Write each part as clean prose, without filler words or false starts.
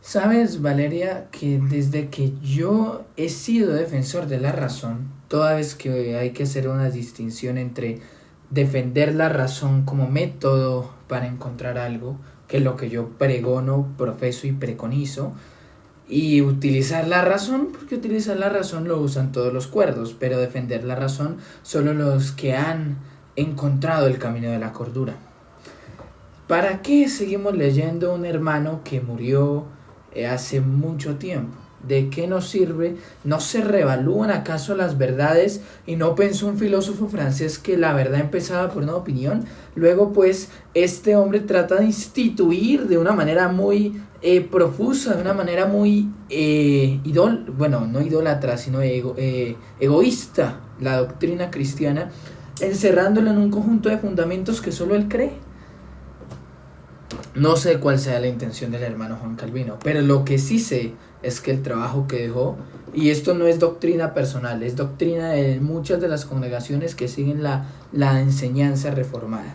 Sabes, Valeria, que desde que yo he sido defensor de la razón, toda vez que hay que hacer una distinción entre defender la razón como método para encontrar algo, que es lo que yo pregono, profeso y preconizo, y utilizar la razón, porque utilizar la razón lo usan todos los cuerdos, pero defender la razón solo los que han encontrado el camino de la cordura. ¿Para qué seguimos leyendo un hermano que murió hace mucho tiempo? ¿De qué nos sirve? ¿No se revalúan acaso las verdades? ¿Y no pensó un filósofo francés que la verdad empezaba por una opinión? Luego pues este hombre trata de instituir de una manera muy profusa, de una manera muy bueno, no idólatra, sino egoísta, la doctrina cristiana, encerrándola en un conjunto de fundamentos que solo él cree. No sé cuál sea la intención del hermano Juan Calvino, pero lo que sí sé es que el trabajo que dejó, y esto no es doctrina personal, es doctrina de muchas de las congregaciones que siguen la enseñanza reformada.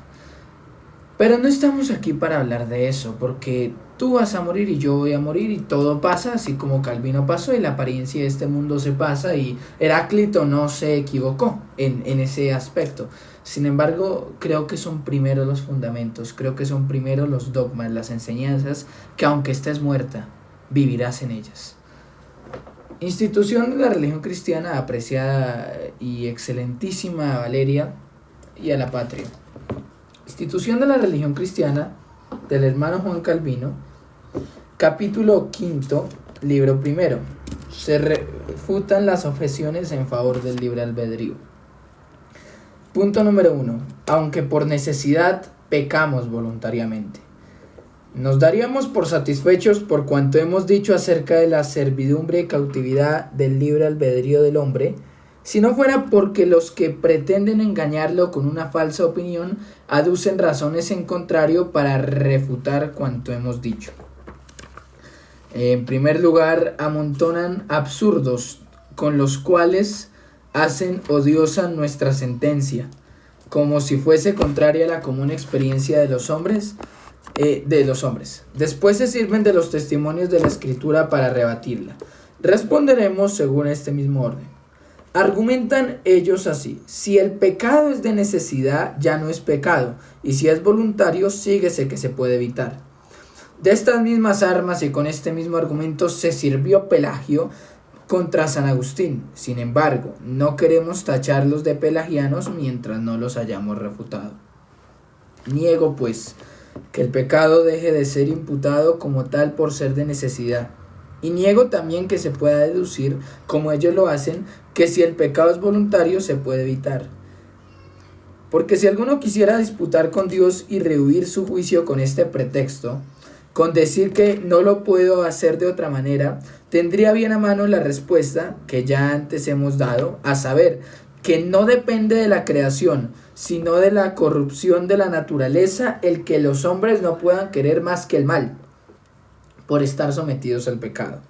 Pero no estamos aquí para hablar de eso, porque tú vas a morir y yo voy a morir y todo pasa, así como Calvino pasó y la apariencia de este mundo se pasa y Heráclito no se equivocó en ese aspecto. Sin embargo, creo que son primero los fundamentos, creo que son primero los dogmas, las enseñanzas, que aunque estés muerta, vivirás en ellas. Institución de la religión cristiana, apreciada y excelentísima Valeria, y a la patria. Institución de la religión cristiana del hermano Juan Calvino, capítulo 5, libro primero. Se refutan las objeciones en favor del libre albedrío. Punto número 1. Aunque por necesidad pecamos voluntariamente. Nos daríamos por satisfechos por cuanto hemos dicho acerca de la servidumbre y cautividad del libre albedrío del hombre, si no fuera porque los que pretenden engañarlo con una falsa opinión aducen razones en contrario para refutar cuanto hemos dicho. En primer lugar, amontonan absurdos con los cuales hacen odiosa nuestra sentencia, como si fuese contraria a la común experiencia de los hombres. Después se sirven de los testimonios de la Escritura para rebatirla. Responderemos según este mismo orden. Argumentan ellos así: si el pecado es de necesidad, ya no es pecado, y si es voluntario, síguese que se puede evitar. De estas mismas armas y con este mismo argumento se sirvió Pelagio contra San Agustín. Sin embargo, no queremos tacharlos de pelagianos mientras no los hayamos refutado. Niego, pues, que el pecado deje de ser imputado como tal por ser de necesidad. Y niego también que se pueda deducir, como ellos lo hacen, que si el pecado es voluntario se puede evitar. Porque si alguno quisiera disputar con Dios y rehuir su juicio con este pretexto, con decir que no lo puedo hacer de otra manera, tendría bien a mano la respuesta que ya antes hemos dado, a saber, que no depende de la creación, sino de la corrupción de la naturaleza, el que los hombres no puedan querer más que el mal, por estar sometidos al pecado.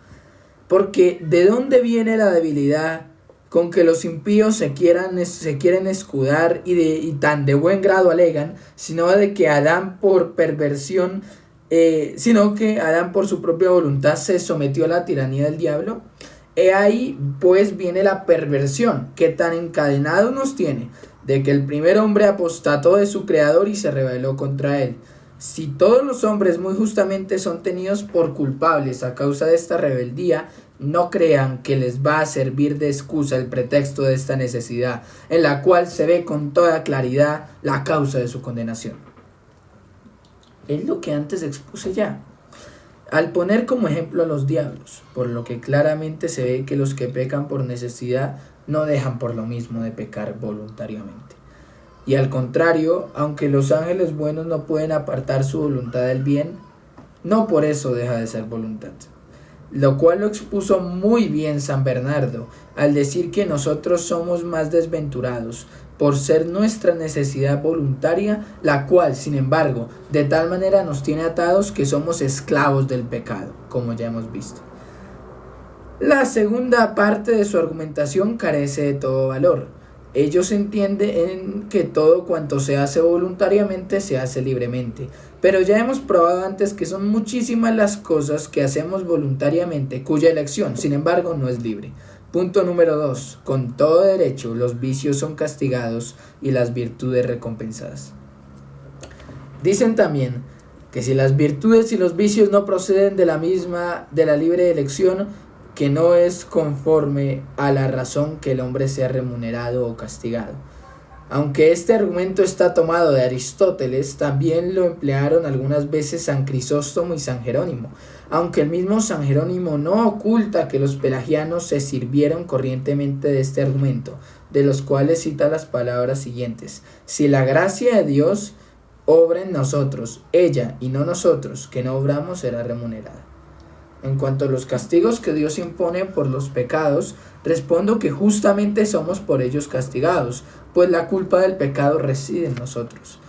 Porque ¿de dónde viene la debilidad con que los impíos se quieren escudar y tan de buen grado alegan, sino que Adán por su propia voluntad se sometió a la tiranía del diablo? He ahí pues viene la perversión que tan encadenado nos tiene, de que el primer hombre apostató de su creador y se rebeló contra él. Si todos los hombres muy justamente son tenidos por culpables a causa de esta rebeldía, no crean que les va a servir de excusa el pretexto de esta necesidad, en la cual se ve con toda claridad la causa de su condenación. Es lo que antes expuse ya, al poner como ejemplo a los diablos, por lo que claramente se ve que los que pecan por necesidad no dejan por lo mismo de pecar voluntariamente. Y al contrario, aunque los ángeles buenos no pueden apartar su voluntad del bien, no por eso deja de ser voluntad. Lo cual lo expuso muy bien San Bernardo, al decir que nosotros somos más desventurados, por ser nuestra necesidad voluntaria, la cual, sin embargo, de tal manera nos tiene atados que somos esclavos del pecado, como ya hemos visto. La segunda parte de su argumentación carece de todo valor. Ellos entienden que todo cuanto se hace voluntariamente se hace libremente, Pero ya hemos probado antes que son muchísimas las cosas que hacemos voluntariamente, cuya elección, sin embargo, no es libre. Punto número 2. Con todo derecho, los vicios son castigados y las virtudes recompensadas. Dicen también que si las virtudes y los vicios no proceden de la libre elección, que no es conforme a la razón que el hombre sea remunerado o castigado. Aunque este argumento está tomado de Aristóteles, también lo emplearon algunas veces San Crisóstomo y San Jerónimo, aunque el mismo San Jerónimo no oculta que los pelagianos se sirvieron corrientemente de este argumento, de los cuales cita las palabras siguientes: si la gracia de Dios obra en nosotros, ella y no nosotros, que no obramos, será remunerada. En cuanto a los castigos que Dios impone por los pecados, respondo que justamente somos por ellos castigados, pues la culpa del pecado reside en nosotros.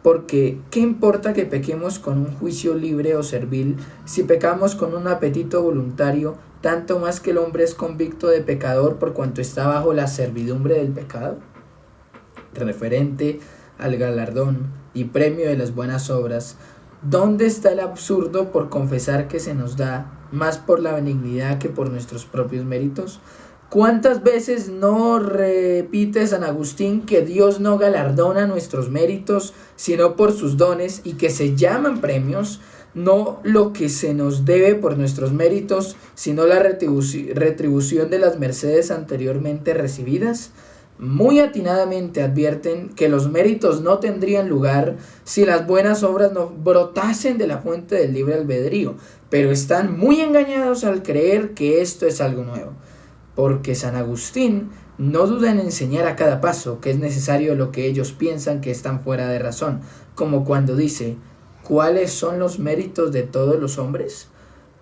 Porque, ¿qué importa que pequemos con un juicio libre o servil si pecamos con un apetito voluntario, tanto más que el hombre es convicto de pecador por cuanto está bajo la servidumbre del pecado? Referente al galardón y premio de las buenas obras, ¿dónde está el absurdo por confesar que se nos da más por la benignidad que por nuestros propios méritos? ¿Cuántas veces no repite San Agustín que Dios no galardona nuestros méritos, sino por sus dones, y que se llaman premios, no lo que se nos debe por nuestros méritos, sino la retribución de las mercedes anteriormente recibidas? Muy atinadamente advierten que los méritos no tendrían lugar si las buenas obras no brotasen de la fuente del libre albedrío, pero están muy engañados al creer que esto es algo nuevo, porque San Agustín no duda en enseñar a cada paso que es necesario lo que ellos piensan que están fuera de razón, como cuando dice: ¿cuáles son los méritos de todos los hombres?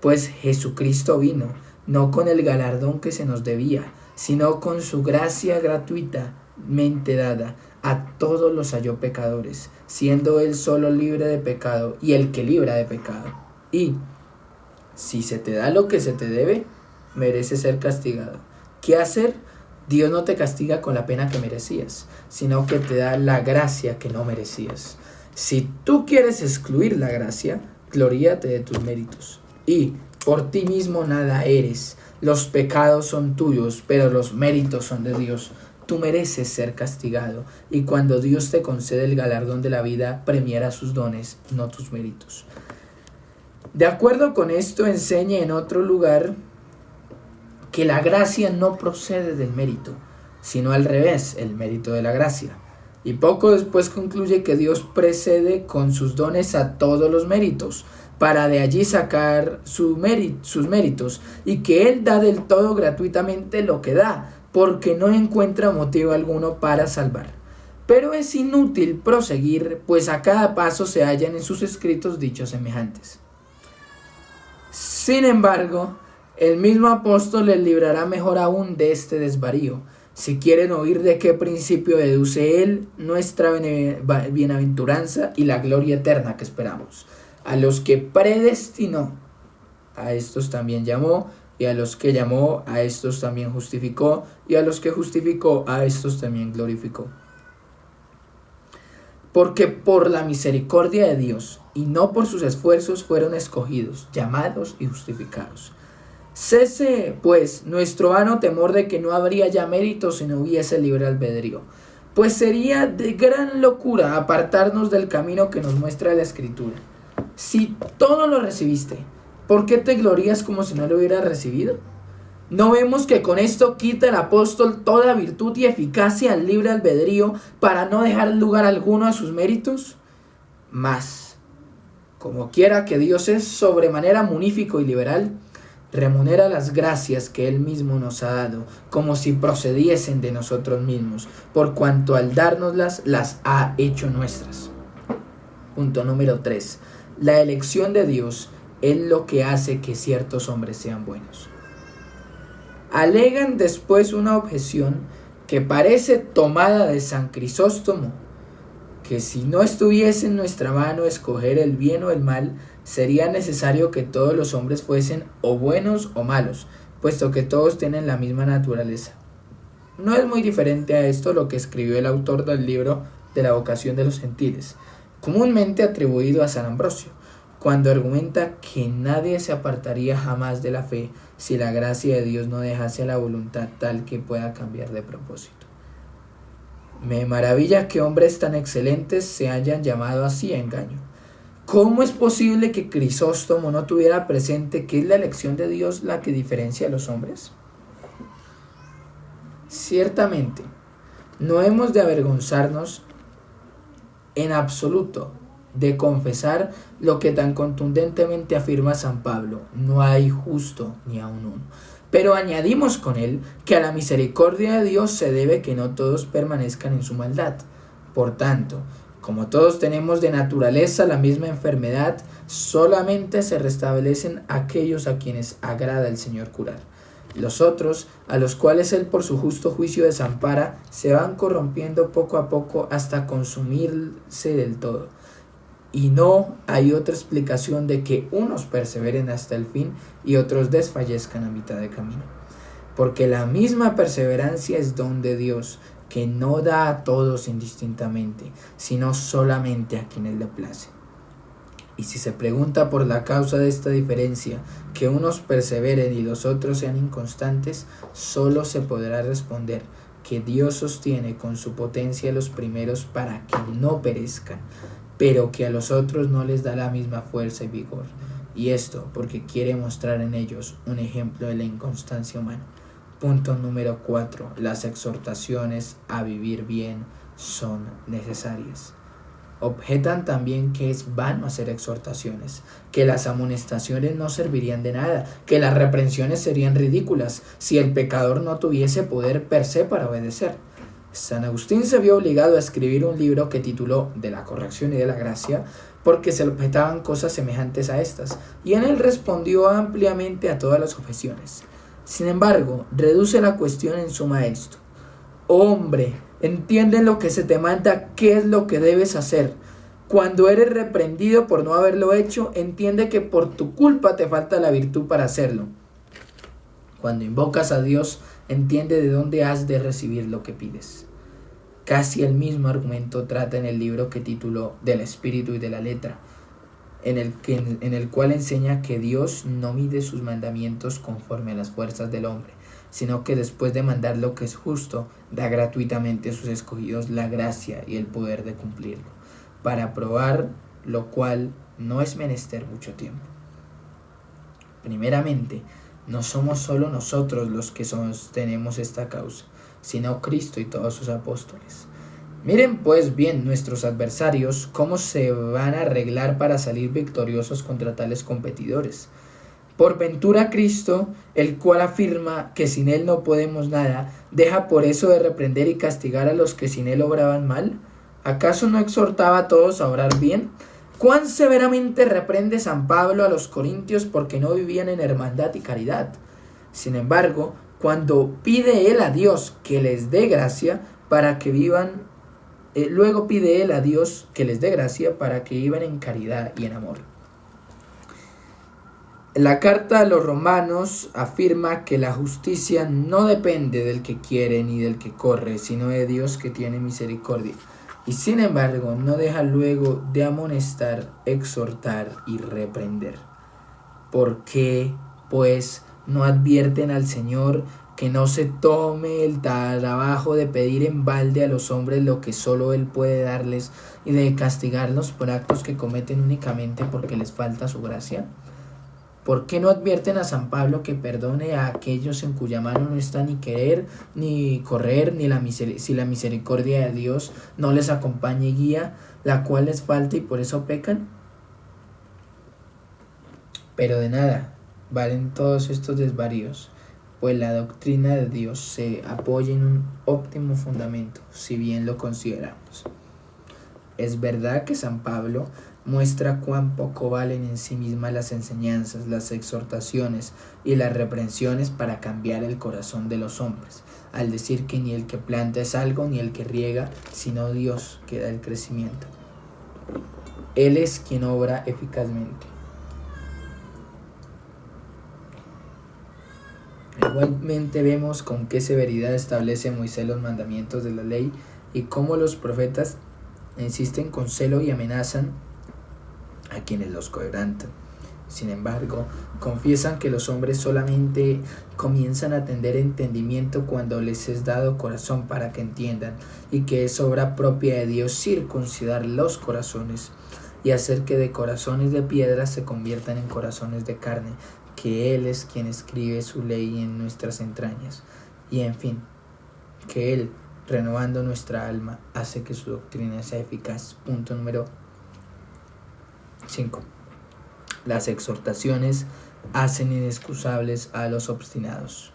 Pues Jesucristo vino, no con el galardón que se nos debía, sino con su gracia gratuitamente dada. A todos los halló pecadores, siendo él solo libre de pecado y el que libra de pecado. Y si se te da lo que se te debe, mereces ser castigado. ¿Qué hacer? Dios no te castiga con la pena que merecías, sino que te da la gracia que no merecías. Si tú quieres excluir la gracia, gloríate de tus méritos. Y por ti mismo nada eres. Los pecados son tuyos, pero los méritos son de Dios. Tú mereces ser castigado, y cuando Dios te concede el galardón de la vida, premiará sus dones, no tus méritos. De acuerdo con esto, enseña en otro lugar que la gracia no procede del mérito, sino al revés, el mérito de la gracia. Y poco después concluye que Dios precede con sus dones a todos los méritos, para de allí sacar sus méritos, y que Él da del todo gratuitamente lo que da, porque no encuentra motivo alguno para salvar. Pero es inútil proseguir, pues a cada paso se hallan en sus escritos dichos semejantes. Sin embargo, el mismo apóstol les librará mejor aún de este desvarío, si quieren oír de qué principio deduce él nuestra bienaventuranza y la gloria eterna que esperamos. A los que predestinó, a estos también llamó, y a los que llamó, a estos también justificó, y a los que justificó, a estos también glorificó. Porque por la misericordia de Dios, y no por sus esfuerzos, fueron escogidos, llamados y justificados. Cese, pues, nuestro vano temor de que no habría ya mérito si no hubiese libre albedrío, pues sería de gran locura apartarnos del camino que nos muestra la Escritura. Si todo lo recibiste, ¿por qué te glorías como si no lo hubieras recibido? ¿No vemos que con esto quita el apóstol toda virtud y eficacia al libre albedrío para no dejar lugar alguno a sus méritos? Mas, como quiera que Dios es sobremanera munífico y liberal, remunera las gracias que Él mismo nos ha dado, como si procediesen de nosotros mismos, por cuanto al dárnoslas las ha hecho nuestras. Punto número 3. La elección de Dios es lo que hace que ciertos hombres sean buenos. Alegan después una objeción que parece tomada de San Crisóstomo, que si no estuviese en nuestra mano escoger el bien o el mal, sería necesario que todos los hombres fuesen o buenos o malos, puesto que todos tienen la misma naturaleza. No es muy diferente a esto lo que escribió el autor del libro de la vocación de los gentiles, comúnmente atribuido a San Ambrosio, cuando argumenta que nadie se apartaría jamás de la fe si la gracia de Dios no dejase a la voluntad tal que pueda cambiar de propósito. Me maravilla que hombres tan excelentes se hayan llamado así a engaño. ¿Cómo es posible que Crisóstomo no tuviera presente que es la elección de Dios la que diferencia a los hombres? Ciertamente, no hemos de avergonzarnos en absoluto de confesar lo que tan contundentemente afirma San Pablo: no hay justo ni aun uno. Pero añadimos con él que a la misericordia de Dios se debe que no todos permanezcan en su maldad. Por tanto, como todos tenemos de naturaleza la misma enfermedad, solamente se restablecen aquellos a quienes agrada el Señor curar. Los otros, a los cuales Él por su justo juicio desampara, se van corrompiendo poco a poco hasta consumirse del todo. Y no hay otra explicación de que unos perseveren hasta el fin y otros desfallezcan a mitad de camino. Porque la misma perseverancia es don de Dios, que no da a todos indistintamente, sino solamente a quienes le place. Y si se pregunta por la causa de esta diferencia, que unos perseveren y los otros sean inconstantes, solo se podrá responder que Dios sostiene con su potencia a los primeros para que no perezcan, pero que a los otros no les da la misma fuerza y vigor. Y esto porque quiere mostrar en ellos un ejemplo de la inconstancia humana. Punto número 4. Las exhortaciones a vivir bien son necesarias. Objetan también que es vano hacer exhortaciones, que las amonestaciones no servirían de nada, que las reprensiones serían ridículas si el pecador no tuviese poder per se para obedecer. San Agustín se vio obligado a escribir un libro que tituló De la corrección y de la gracia, porque se le objetaban cosas semejantes a estas, y en él respondió ampliamente a todas las objeciones. Sin embargo, reduce la cuestión en suma a esto: hombre, entiende lo que se te manda, qué es lo que debes hacer. Cuando eres reprendido por no haberlo hecho, entiende que por tu culpa te falta la virtud para hacerlo. Cuando invocas a Dios, entiende de dónde has de recibir lo que pides. Casi el mismo argumento trata en el libro que tituló Del espíritu y de la letra, en el cual enseña que Dios no mide sus mandamientos conforme a las fuerzas del hombre, sino que después de mandar lo que es justo, da gratuitamente a sus escogidos la gracia y el poder de cumplirlo, para probar lo cual no es menester mucho tiempo. Primeramente, no somos solo nosotros los que sostenemos esta causa, sino Cristo y todos sus apóstoles. Miren pues bien nuestros adversarios cómo se van a arreglar para salir victoriosos contra tales competidores. Por ventura Cristo, el cual afirma que sin Él no podemos nada, deja por eso de reprender y castigar a los que sin Él obraban mal. ¿Acaso no exhortaba a todos a obrar bien? ¿Cuán severamente reprende San Pablo a los corintios porque no vivían en hermandad y caridad? Sin embargo, cuando pide él a Dios que les dé gracia para que vivan, luego pide él a Dios que les dé gracia para que vivan en caridad y en amor. La carta a los romanos afirma que la justicia no depende del que quiere ni del que corre, sino de Dios que tiene misericordia. Y sin embargo, no deja luego de amonestar, exhortar y reprender. ¿Por qué, pues, no advierten al Señor que no se tome el trabajo de pedir en balde a los hombres lo que solo Él puede darles y de castigarlos por actos que cometen únicamente porque les falta su gracia? ¿Por qué no advierten a San Pablo que perdone a aquellos en cuya mano no está ni querer, ni correr, si la misericordia de Dios no les acompaña y guía, la cual les falta y por eso pecan? Pero de nada valen todos estos desvaríos, pues la doctrina de Dios se apoya en un óptimo fundamento, si bien lo consideramos. Es verdad que San Pablo muestra cuán poco valen en sí mismas las enseñanzas, las exhortaciones y las reprensiones para cambiar el corazón de los hombres, al decir que ni el que planta es algo ni el que riega, sino Dios que da el crecimiento. Él es quien obra eficazmente. Igualmente vemos con qué severidad establece Moisés los mandamientos de la ley y cómo los profetas insisten con celo y amenazan a quienes los quebrantan. Sin embargo, confiesan que los hombres solamente comienzan a tener entendimiento cuando les es dado corazón para que entiendan, y que es obra propia de Dios circuncidar los corazones y hacer que de corazones de piedra se conviertan en corazones de carne, que Él es quien escribe su ley en nuestras entrañas, y en fin, que Él, renovando nuestra alma, hace que su doctrina sea eficaz. Punto número 5. Las exhortaciones hacen inexcusables a los obstinados.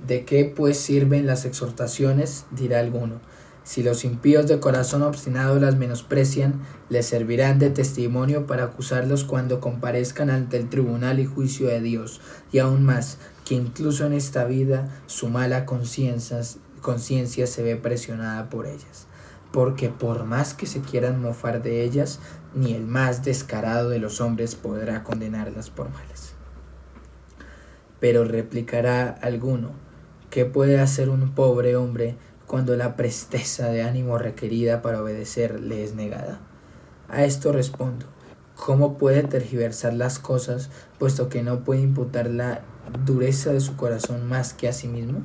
¿De qué pues sirven las exhortaciones?, dirá alguno. Si los impíos de corazón obstinado las menosprecian, les servirán de testimonio para acusarlos cuando comparezcan ante el tribunal y juicio de Dios, y aún más, que incluso en esta vida su mala conciencia se ve presionada por ellas, porque por más que se quieran mofar de ellas, ni el más descarado de los hombres podrá condenarlas por males. Pero replicará alguno: ¿qué puede hacer un pobre hombre cuando la presteza de ánimo requerida para obedecer le es negada? A esto respondo: ¿cómo puede tergiversar las cosas, puesto que no puede imputar la dureza de su corazón más que a sí mismo?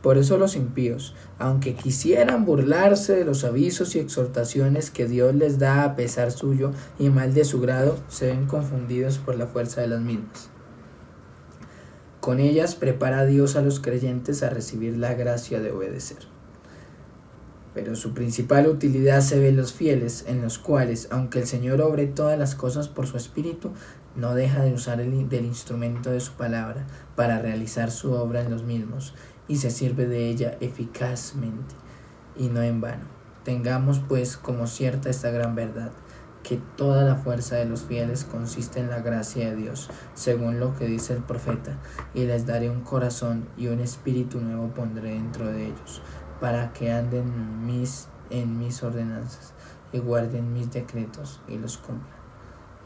Por eso los impíos, aunque quisieran burlarse de los avisos y exhortaciones que Dios les da a pesar suyo y mal de su grado, se ven confundidos por la fuerza de las mismas. Con ellas prepara Dios a los creyentes a recibir la gracia de obedecer. Pero su principal utilidad se ve en los fieles, en los cuales, aunque el Señor obre todas las cosas por su Espíritu, no deja de usar del instrumento de su palabra para realizar su obra en los mismos, y se sirve de ella eficazmente, y no en vano. Tengamos pues como cierta esta gran verdad, que toda la fuerza de los fieles consiste en la gracia de Dios, según lo que dice el profeta: y les daré un corazón y un espíritu nuevo pondré dentro de ellos, para que anden en mis ordenanzas y guarden mis decretos y los cumplan.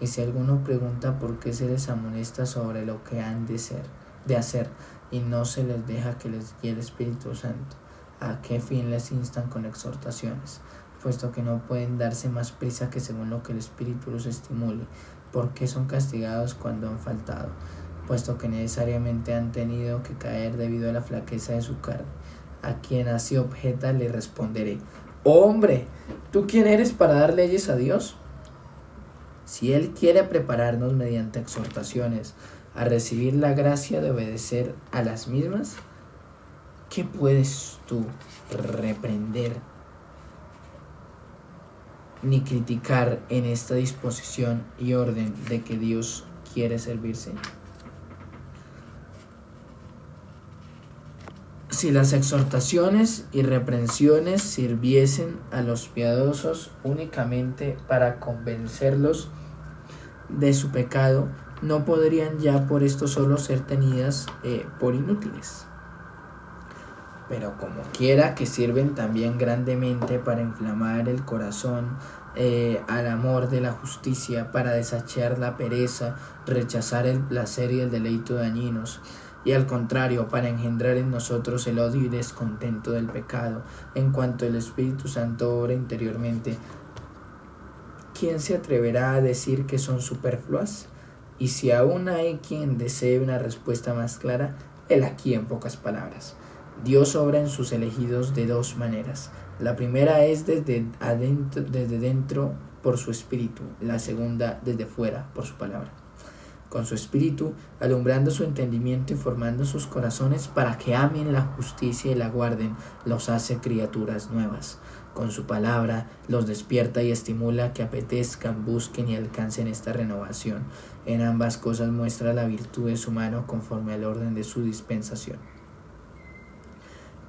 Y si alguno pregunta por qué se les amonesta sobre lo que han de hacer, y no se les deja que les guíe el Espíritu Santo, ¿a qué fin les instan con exhortaciones? Puesto que no pueden darse más prisa que según lo que el Espíritu los estimule. ¿Por qué son castigados cuando han faltado? Puesto que necesariamente han tenido que caer debido a la flaqueza de su carne. A quien así objeta le responderé: hombre, ¿tú quién eres para dar leyes a Dios? Si Él quiere prepararnos mediante exhortaciones a recibir la gracia de obedecer a las mismas, ¿qué puedes tú reprender ni criticar en esta disposición y orden de que Dios quiere servirse? Si las exhortaciones y reprensiones sirviesen a los piadosos únicamente para convencerlos de su pecado, no podrían ya por esto solo ser tenidas por inútiles. Pero como quiera que sirven también grandemente para inflamar el corazón al amor de la justicia, para desechar la pereza, rechazar el placer y el deleite dañinos, y al contrario, para engendrar en nosotros el odio y descontento del pecado, en cuanto el Espíritu Santo obra interiormente. ¿Quién se atreverá a decir que son superfluas? Y si aún hay quien desee una respuesta más clara, él aquí en pocas palabras. Dios obra en sus elegidos de dos maneras. La primera es desde dentro por su Espíritu, la segunda desde fuera por su palabra. Con su Espíritu, alumbrando su entendimiento y formando sus corazones para que amen la justicia y la guarden, los hace criaturas nuevas. Con su palabra, los despierta y estimula que apetezcan, busquen y alcancen esta renovación. En ambas cosas muestra la virtud de su mano conforme al orden de su dispensación.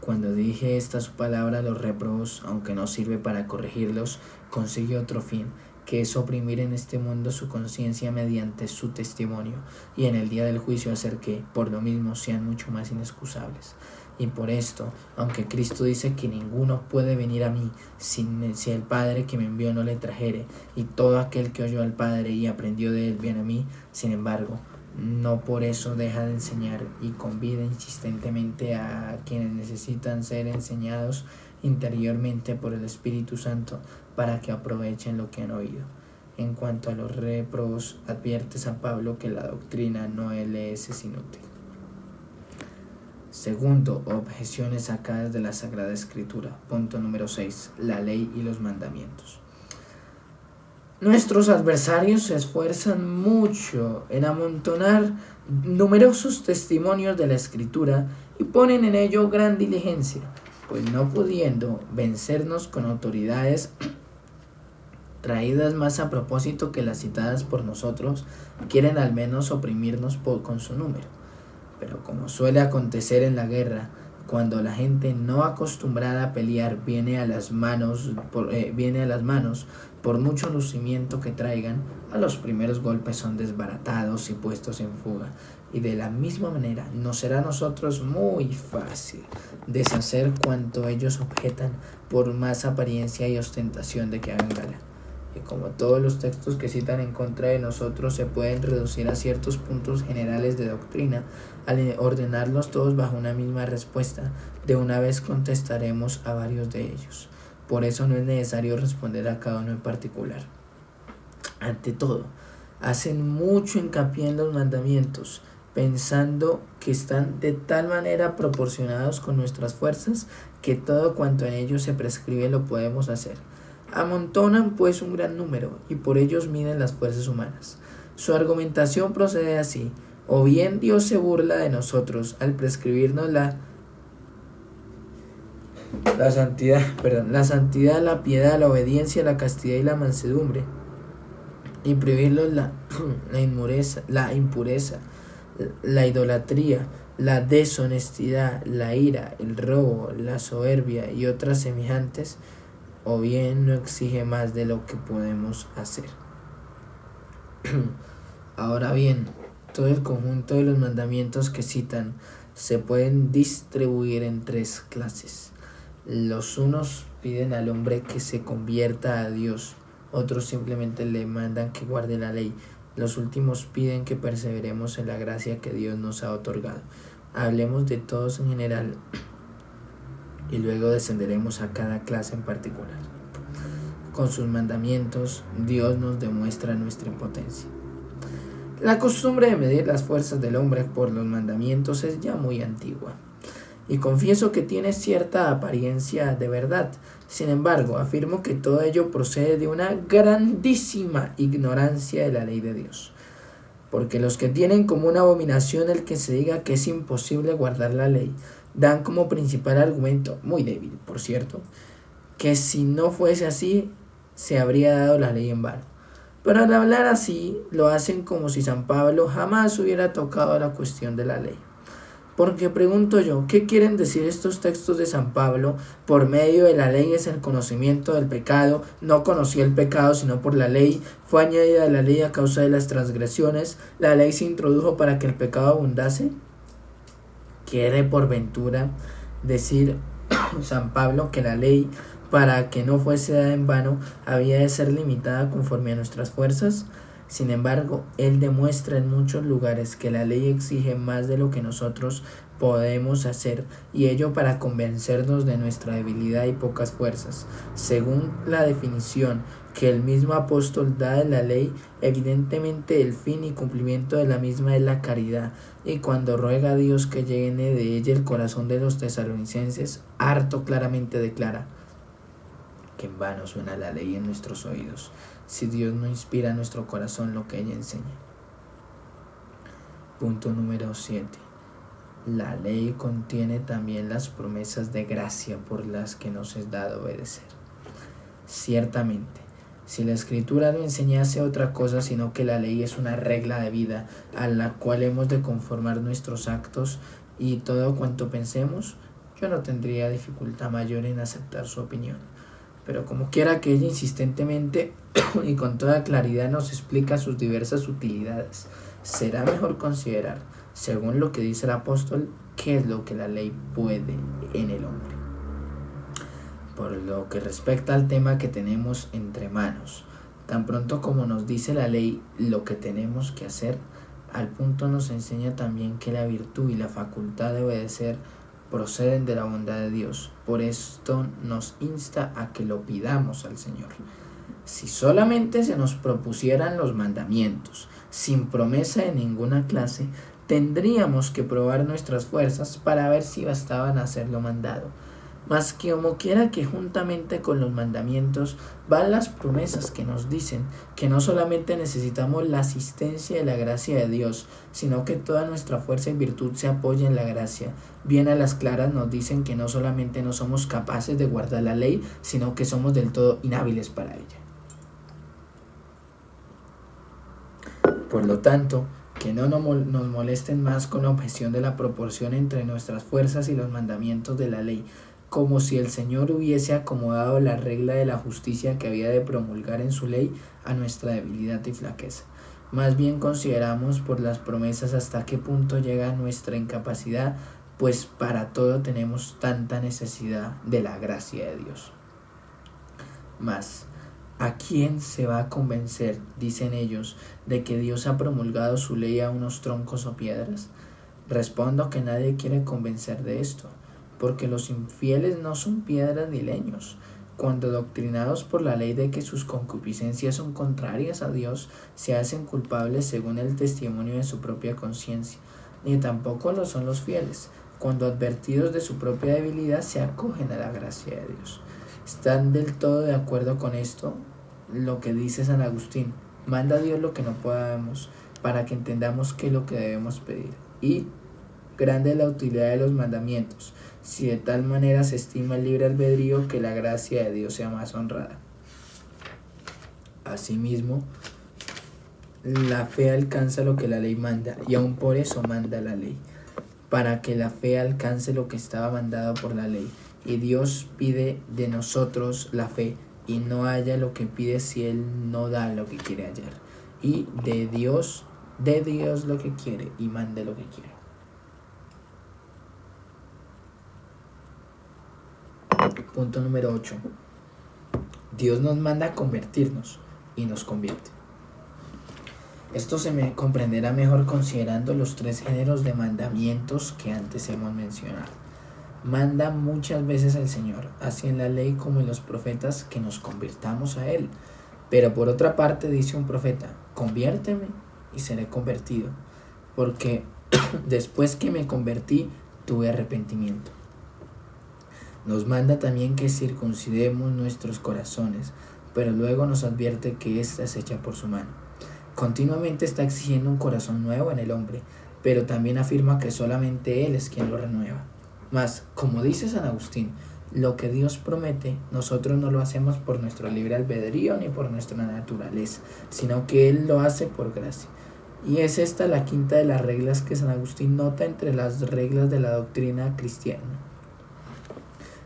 Cuando dije esta su palabra, los réprobos, aunque no sirve para corregirlos, consigue otro fin, que es oprimir en este mundo su conciencia mediante su testimonio, y en el día del juicio hacer que, por lo mismo, sean mucho más inexcusables. Y por esto, aunque Cristo dice que ninguno puede venir a mí si el Padre que me envió no le trajere, y todo aquel que oyó al Padre y aprendió de él viene a mí, sin embargo, no por eso deja de enseñar y convida insistentemente a quienes necesitan ser enseñados interiormente por el Espíritu Santo para que aprovechen lo que han oído. En cuanto a los réprobos, advierte San Pablo que la doctrina no les es inútil. Segundo, objeciones sacadas de la Sagrada Escritura. Punto número 6. La ley y los mandamientos. Nuestros adversarios se esfuerzan mucho en amontonar numerosos testimonios de la Escritura y ponen en ello gran diligencia, pues no pudiendo vencernos con autoridades traídas más a propósito que las citadas por nosotros, quieren al menos oprimirnos con su número. Pero como suele acontecer en la guerra, cuando la gente no acostumbrada a pelear viene a las manos, por mucho lucimiento que traigan, a los primeros golpes son desbaratados y puestos en fuga. Y de la misma manera nos será a nosotros muy fácil deshacer cuanto ellos objetan, por más apariencia y ostentación de que hagan gala. Y como todos los textos que citan en contra de nosotros se pueden reducir a ciertos puntos generales de doctrina, al ordenarlos todos bajo una misma respuesta, de una vez contestaremos a varios de ellos. Por eso no es necesario responder a cada uno en particular. Ante todo, hacen mucho hincapié en los mandamientos, pensando que están de tal manera proporcionados con nuestras fuerzas que todo cuanto en ellos se prescribe lo podemos hacer. Amontonan pues un gran número y por ellos miden las fuerzas humanas. Su argumentación procede así: o bien Dios se burla de nosotros al prescribirnos la santidad, la piedad, la obediencia, la castidad y la mansedumbre, y prohibirnos la impureza, la idolatría, la deshonestidad, la ira, el robo, la soberbia y otras semejantes, o bien no exige más de lo que podemos hacer. Ahora bien, todo el conjunto de los mandamientos que citan se pueden distribuir en tres clases. Los unos piden al hombre que se convierta a Dios, otros simplemente le mandan que guarde la ley. Los últimos piden que perseveremos en la gracia que Dios nos ha otorgado. Hablemos de todos en general y luego descenderemos a cada clase en particular. Con sus mandamientos, Dios nos demuestra nuestra impotencia. La costumbre de medir las fuerzas del hombre por los mandamientos es ya muy antigua, y confieso que tiene cierta apariencia de verdad. Sin embargo, afirmo que todo ello procede de una grandísima ignorancia de la ley de Dios. Porque los que tienen como una abominación el que se diga que es imposible guardar la ley, dan como principal argumento, muy débil por cierto, que si no fuese así, se habría dado la ley en vano. Pero al hablar así, lo hacen como si San Pablo jamás hubiera tocado la cuestión de la ley. Porque pregunto yo, ¿qué quieren decir estos textos de San Pablo? Por medio de la ley es el conocimiento del pecado, no conoció el pecado sino por la ley, fue añadida la ley a causa de las transgresiones, la ley se introdujo para que el pecado abundase. ¿Quiere por ventura decir San Pablo que la ley, para que no fuese dada en vano, había de ser limitada conforme a nuestras fuerzas? Sin embargo, él demuestra en muchos lugares que la ley exige más de lo que nosotros podemos hacer, y ello para convencernos de nuestra debilidad y pocas fuerzas. Según la definición que el mismo apóstol da de la ley, evidentemente el fin y cumplimiento de la misma es la caridad, y cuando ruega a Dios que llene de ella el corazón de los tesalonicenses, harto claramente declara que en vano suena la ley en nuestros oídos, si Dios no inspira a nuestro corazón lo que ella enseña. Punto número 7. La ley contiene también las promesas de gracia por las que nos es dado obedecer. Ciertamente, si la Escritura no enseñase otra cosa sino que la ley es una regla de vida a la cual hemos de conformar nuestros actos y todo cuanto pensemos, yo no tendría dificultad mayor en aceptar su opinión. Pero como quiera que ella insistentemente y con toda claridad nos explica sus diversas utilidades, será mejor considerar, según lo que dice el apóstol, qué es lo que la ley puede en el hombre. Por lo que respecta al tema que tenemos entre manos, tan pronto como nos dice la ley lo que tenemos que hacer, al punto nos enseña también que la virtud y la facultad de obedecer proceden de la bondad de Dios. Por esto nos insta a que lo pidamos al Señor. Si solamente se nos propusieran los mandamientos, sin promesa de ninguna clase, tendríamos que probar nuestras fuerzas para ver si bastaban a hacer lo mandado. Mas que como quiera que juntamente con los mandamientos van las promesas que nos dicen que no solamente necesitamos la asistencia de la gracia de Dios, sino que toda nuestra fuerza y virtud se apoya en la gracia. Bien a las claras nos dicen que no solamente no somos capaces de guardar la ley, sino que somos del todo inhábiles para ella. Por lo tanto, que no nos molesten más con la objeción de la proporción entre nuestras fuerzas y los mandamientos de la ley, como si el Señor hubiese acomodado la regla de la justicia que había de promulgar en su ley a nuestra debilidad y flaqueza. Más bien consideramos por las promesas hasta qué punto llega nuestra incapacidad, pues para todo tenemos tanta necesidad de la gracia de Dios. Mas, ¿a quién se va a convencer, dicen ellos, de que Dios ha promulgado su ley a unos troncos o piedras? Respondo que nadie quiere convencer de esto, porque los infieles no son piedras ni leños. Cuando doctrinados por la ley de que sus concupiscencias son contrarias a Dios, se hacen culpables según el testimonio de su propia conciencia, ni tampoco lo son los fieles, cuando advertidos de su propia debilidad se acogen a la gracia de Dios. ¿Están del todo de acuerdo con esto? Lo que dice San Agustín: manda a Dios lo que no podamos, para que entendamos qué es lo que debemos pedir. Y grande es la utilidad de los mandamientos, si de tal manera se estima el libre albedrío, que la gracia de Dios sea más honrada. Asimismo, la fe alcanza lo que la ley manda, y aun por eso manda la ley, para que la fe alcance lo que estaba mandado por la ley. Y Dios pide de nosotros la fe, y no halla lo que pide si Él no da lo que quiere hallar. Y de Dios lo que quiere, y mande lo que quiere. Punto número 8. Dios nos manda a convertirnos y nos convierte. Esto se me comprenderá mejor considerando los 3 géneros de mandamientos que antes hemos mencionado. Manda muchas veces el Señor, así en la ley como en los profetas, que nos convirtamos a Él. Pero por otra parte dice un profeta: conviérteme y seré convertido, porque después que me convertí tuve arrepentimiento. Nos manda también que circuncidemos nuestros corazones, pero luego nos advierte que ésta es hecha por su mano. Continuamente está exigiendo un corazón nuevo en el hombre, pero también afirma que solamente Él es quien lo renueva. Mas, como dice San Agustín, lo que Dios promete, nosotros no lo hacemos por nuestro libre albedrío ni por nuestra naturaleza, sino que Él lo hace por gracia. Y es esta la quinta de las reglas que San Agustín nota entre las reglas de la doctrina cristiana,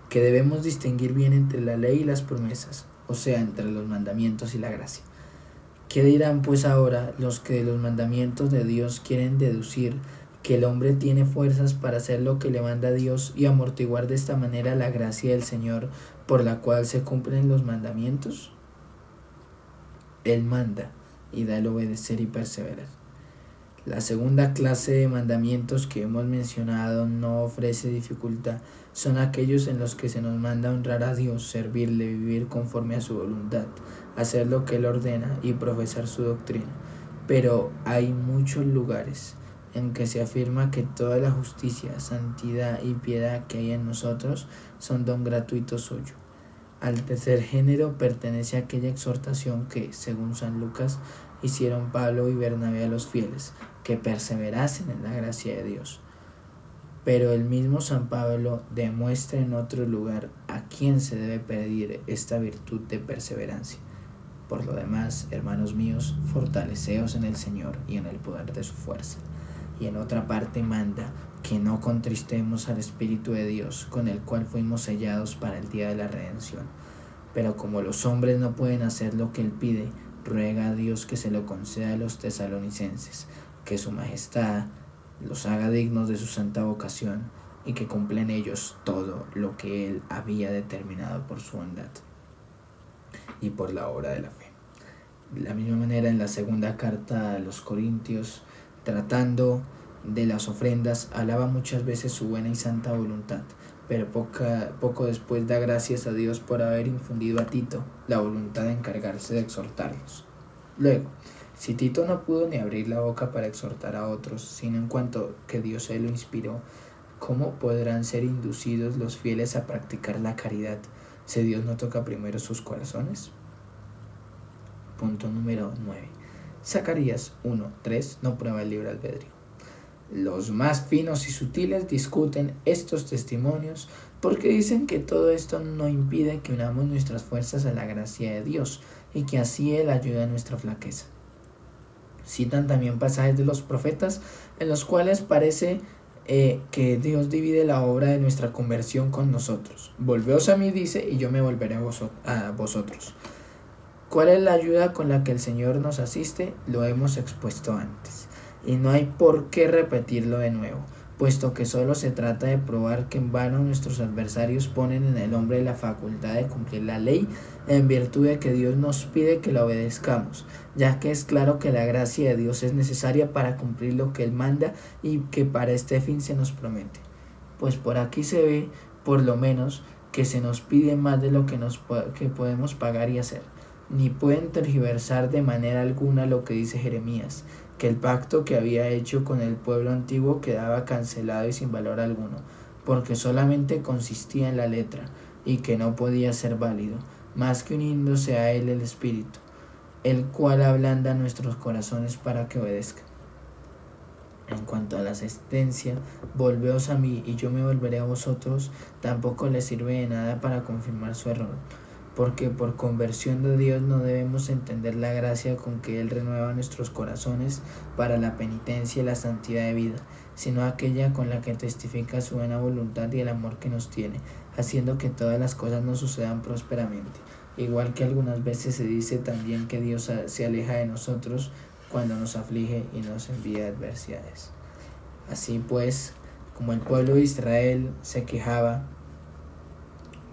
que debemos distinguir bien entre la ley y las promesas, o sea, entre los mandamientos y la gracia. ¿Qué dirán pues ahora los que de los mandamientos de Dios quieren deducir que el hombre tiene fuerzas para hacer lo que le manda Dios y amortiguar de esta manera la gracia del Señor por la cual se cumplen los mandamientos? Él manda y da el obedecer y perseverar. La segunda clase de mandamientos que hemos mencionado no ofrece dificultad. Son aquellos en los que se nos manda honrar a Dios, servirle, vivir conforme a su voluntad, hacer lo que Él ordena y profesar su doctrina. Pero hay muchos lugares en que se afirma que toda la justicia, santidad y piedad que hay en nosotros son don gratuito suyo. Al tercer género pertenece aquella exhortación que, según San Lucas, hicieron Pablo y Bernabé a los fieles, que perseverasen en la gracia de Dios. Pero el mismo San Pablo demuestra en otro lugar a quién se debe pedir esta virtud de perseverancia. Por lo demás, hermanos míos, fortaleceos en el Señor y en el poder de su fuerza. Y en otra parte manda que no contristemos al Espíritu de Dios, con el cual fuimos sellados para el día de la redención. Pero como los hombres no pueden hacer lo que Él pide, ruega a Dios que se lo conceda a los tesalonicenses, que su majestad los haga dignos de su santa vocación y que cumpla en ellos todo lo que Él había determinado por su bondad y por la obra de la fe. De la misma manera, en la segunda carta a los Corintios, tratando de las ofrendas, alaba muchas veces su buena y santa voluntad, pero poco después da gracias a Dios por haber infundido a Tito la voluntad de encargarse de exhortarlos. Luego, si Tito no pudo ni abrir la boca para exhortar a otros, sino en cuanto que Dios se lo inspiró, ¿cómo podrán ser inducidos los fieles a practicar la caridad si Dios no toca primero sus corazones? Punto número 9. Zacarías 1:3 no prueba el libre albedrío. Los más finos y sutiles discuten estos testimonios porque dicen que todo esto no impide que unamos nuestras fuerzas a la gracia de Dios y que así Él ayuda a nuestra flaqueza. Citan también pasajes de los profetas en los cuales parece que Dios divide la obra de nuestra conversión con nosotros. Volveos a mí, dice, y yo me volveré a vosotros. ¿Cuál es la ayuda con la que el Señor nos asiste? Lo hemos expuesto antes, y no hay por qué repetirlo de nuevo, puesto que solo se trata de probar que en vano nuestros adversarios ponen en el hombre la facultad de cumplir la ley, en virtud de que Dios nos pide que la obedezcamos, ya que es claro que la gracia de Dios es necesaria para cumplir lo que Él manda y que para este fin se nos promete. Pues por aquí se ve, por lo menos, que se nos pide más de lo que podemos pagar y hacer. Ni pueden tergiversar de manera alguna lo que dice Jeremías, que el pacto que había hecho con el pueblo antiguo quedaba cancelado y sin valor alguno, porque solamente consistía en la letra, y que no podía ser válido, más que uniéndose a él el Espíritu, el cual ablanda nuestros corazones para que obedezcan. En cuanto a la sentencia, volveos a mí y yo me volveré a vosotros, tampoco les sirve de nada para confirmar su error, porque por conversión de Dios no debemos entender la gracia con que Él renueva nuestros corazones para la penitencia y la santidad de vida, sino aquella con la que testifica su buena voluntad y el amor que nos tiene, haciendo que todas las cosas nos sucedan prósperamente. Igual que algunas veces se dice también que Dios se aleja de nosotros cuando nos aflige y nos envía adversidades. Así pues, como el pueblo de Israel se quejaba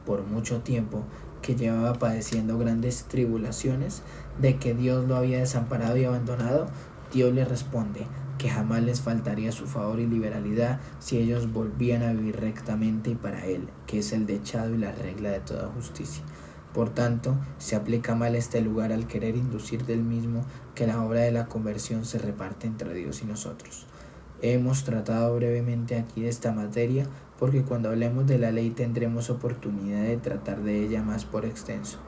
por mucho tiempo que llevaba padeciendo grandes tribulaciones, de que Dios lo había desamparado y abandonado, Dios le responde que jamás les faltaría su favor y liberalidad si ellos volvían a vivir rectamente y para Él, que es el dechado y la regla de toda justicia. Por tanto, se aplica mal este lugar al querer inducir del mismo que la obra de la conversión se reparte entre Dios y nosotros. Hemos tratado brevemente aquí de esta materia porque cuando hablemos de la ley tendremos oportunidad de tratar de ella más por extenso.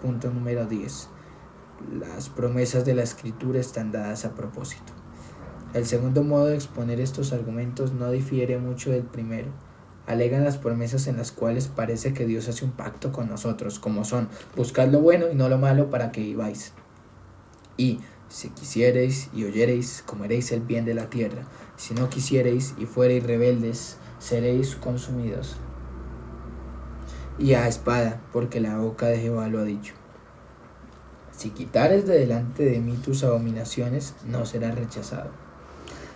Punto número 10. Las promesas de la Escritura están dadas a propósito. El segundo modo de exponer estos argumentos no difiere mucho del primero. Alegan las promesas en las cuales parece que Dios hace un pacto con nosotros, como son: buscad lo bueno y no lo malo para que viváis. Y si quisiereis y oyereis, comeréis el bien de la tierra. Si no quisiereis y fuereis rebeldes, seréis consumidos. Y a espada, porque la boca de Jehová lo ha dicho. Si quitares de delante de mí tus abominaciones, no serás rechazado.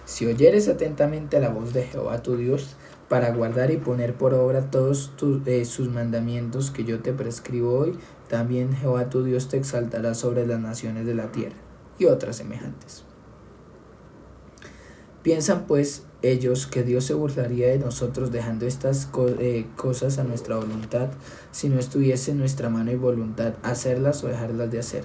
Si oyeres atentamente a la voz de Jehová tu Dios, para guardar y poner por obra todos sus mandamientos que yo te prescribo hoy, también Jehová tu Dios te exaltará sobre las naciones de la tierra, y otras semejantes. Piensan pues ellos que Dios se burlaría de nosotros dejando estas cosas a nuestra voluntad, si no estuviese en nuestra mano y voluntad hacerlas o dejarlas de hacer.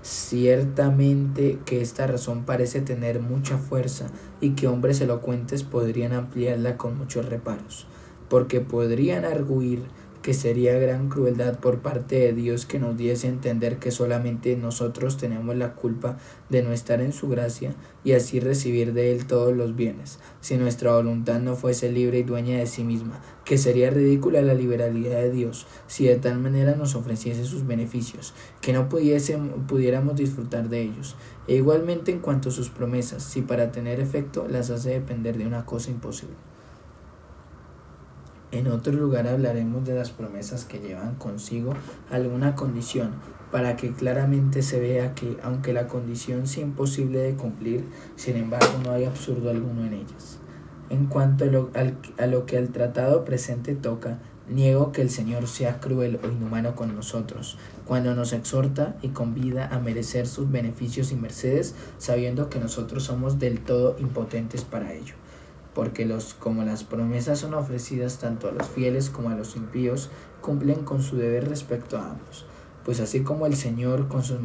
Ciertamente que esta razón parece tener mucha fuerza y que hombres elocuentes podrían ampliarla con muchos reparos, porque podrían arguir que sería gran crueldad por parte de Dios que nos diese a entender que solamente nosotros tenemos la culpa de no estar en su gracia y así recibir de Él todos los bienes, si nuestra voluntad no fuese libre y dueña de sí misma, que sería ridícula la liberalidad de Dios si de tal manera nos ofreciese sus beneficios, que no pudiéramos disfrutar de ellos, e igualmente en cuanto a sus promesas, si para tener efecto las hace depender de una cosa imposible. En otro lugar hablaremos de las promesas que llevan consigo alguna condición, para que claramente se vea que, aunque la condición sea imposible de cumplir, sin embargo no hay absurdo alguno en ellas. En cuanto a lo que al tratado presente toca, Niego que el Señor sea cruel o inhumano con nosotros, cuando nos exhorta y convida a merecer sus beneficios y mercedes, sabiendo que nosotros somos del todo impotentes para ello. Porque como las promesas son ofrecidas tanto a los fieles como a los impíos, cumplen con su deber respecto a ambos. Pues así como el Señor con sus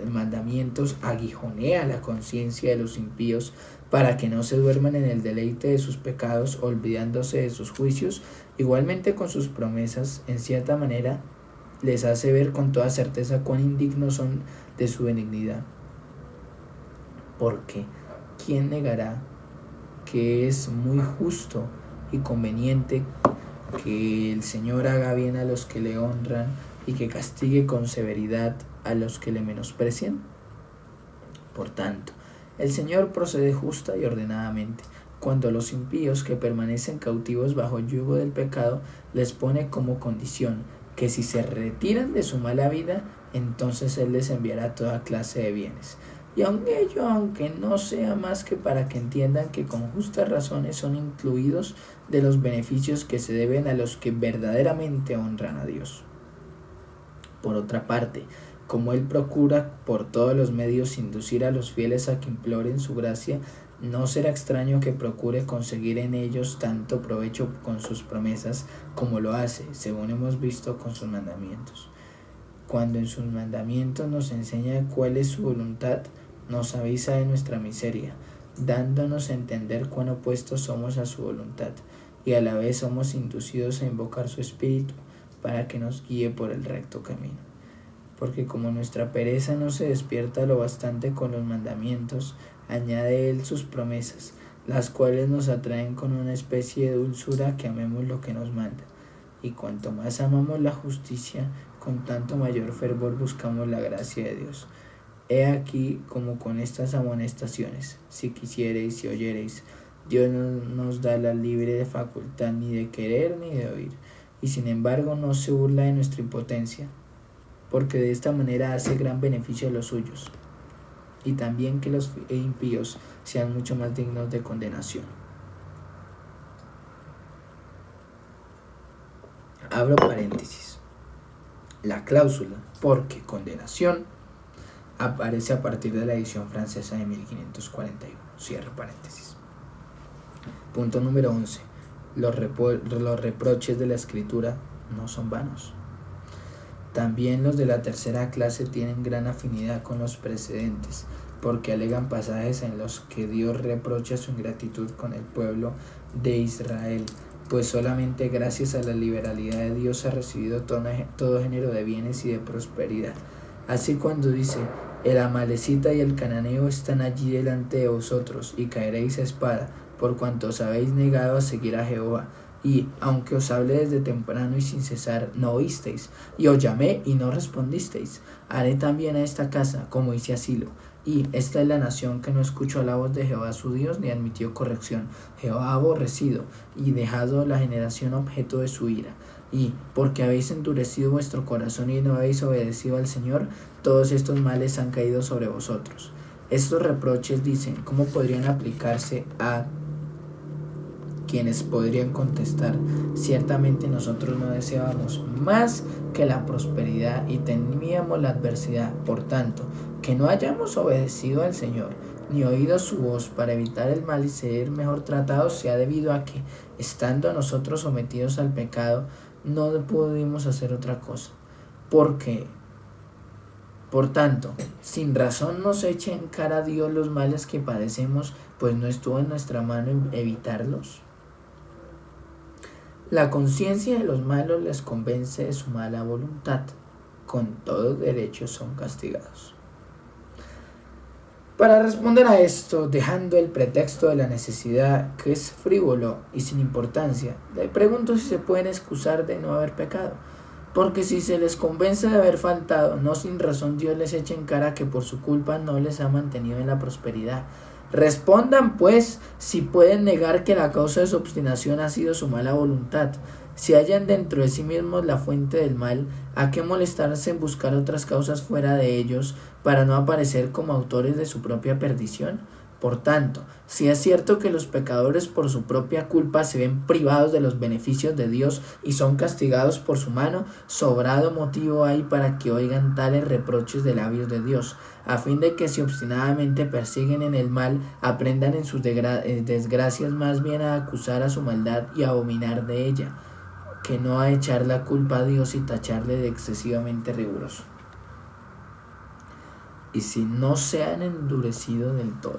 mandamientos aguijonea la conciencia de los impíos para que no se duerman en el deleite de sus pecados, olvidándose de sus juicios, igualmente con sus promesas, en cierta manera, les hace ver con toda certeza cuán indignos son de su benignidad. Porque, ¿quién negará que es muy justo y conveniente que el Señor haga bien a los que le honran y que castigue con severidad a los que le menosprecian? Por tanto, el Señor procede justa y ordenadamente, cuando los impíos que permanecen cautivos bajo el yugo del pecado les pone como condición que si se retiran de su mala vida, entonces Él les enviará toda clase de bienes. Y aunque no sea más que para que entiendan que con justas razones son incluidos de los beneficios que se deben a los que verdaderamente honran a Dios. Por otra parte, como Él procura por todos los medios inducir a los fieles a que imploren su gracia, no será extraño que procure conseguir en ellos tanto provecho con sus promesas como lo hace, según hemos visto, con sus mandamientos. Cuando en sus mandamientos nos enseña cuál es su voluntad, nos avisa de nuestra miseria, dándonos a entender cuán opuestos somos a su voluntad, y a la vez somos inducidos a invocar su Espíritu para que nos guíe por el recto camino. Porque como nuestra pereza no se despierta lo bastante con los mandamientos, añade Él sus promesas, las cuales nos atraen con una especie de dulzura que amemos lo que nos manda. Y cuanto más amamos la justicia, con tanto mayor fervor buscamos la gracia de Dios. He aquí como con estas amonestaciones, si quisiereis y oyereis, Dios no nos da la libre facultad ni de querer ni de oír, y sin embargo no se burla de nuestra impotencia, porque de esta manera hace gran beneficio a los suyos, y también que los impíos sean mucho más dignos de condenación. Abro paréntesis. La cláusula porque condenación aparece a partir de la edición francesa de 1541. Cierro paréntesis. Punto número 11. Los reproches de la Escritura no son vanos. También los de la tercera clase tienen gran afinidad con los precedentes, porque alegan pasajes en los que Dios reprocha su ingratitud con el pueblo de Israel, pues solamente gracias a la liberalidad de Dios ha recibido todo género de bienes y de prosperidad. Así cuando dice, el amalecita y el cananeo están allí delante de vosotros, y caeréis a espada, por cuanto os habéis negado a seguir a Jehová. Y aunque os hablé desde temprano y sin cesar, no oísteis, y os llamé y no respondisteis. Haré también a esta casa como hice a Silo. Y esta es la nación que no escuchó la voz de Jehová su Dios, ni admitió corrección. Jehová ha aborrecido y dejado la generación objeto de su ira. Y porque habéis endurecido vuestro corazón y no habéis obedecido al Señor, todos estos males han caído sobre vosotros. Estos reproches, dicen, ¿cómo podrían aplicarse a quienes podrían contestar? Ciertamente nosotros no deseábamos más que la prosperidad y temíamos la adversidad. Por tanto, que no hayamos obedecido al Señor ni oído su voz para evitar el mal y ser mejor tratados, se ha debido a que, estando nosotros sometidos al pecado, no pudimos hacer otra cosa. Porque, por tanto, sin razón nos eche en cara a Dios los males que padecemos, pues no estuvo en nuestra mano evitarlos. La conciencia de los malos les convence de su mala voluntad. Con todo derecho son castigados. Para responder a esto, dejando el pretexto de la necesidad, que es frívolo y sin importancia, le pregunto si se pueden excusar de no haber pecado. Porque si se les convence de haber faltado, no sin razón Dios les echa en cara que por su culpa no les ha mantenido en la prosperidad. Respondan pues si pueden negar que la causa de su obstinación ha sido su mala voluntad. Si hallan dentro de sí mismos la fuente del mal, ¿a qué molestarse en buscar otras causas fuera de ellos para no aparecer como autores de su propia perdición? Por tanto, si es cierto que los pecadores por su propia culpa se ven privados de los beneficios de Dios y son castigados por su mano, sobrado motivo hay para que oigan tales reproches de labios de Dios, a fin de que si obstinadamente persiguen en el mal, aprendan en sus desgracias más bien a acusar a su maldad y a abominar de ella, que no a echar la culpa a Dios y tacharle de excesivamente riguroso. Y si no se han endurecido del todo,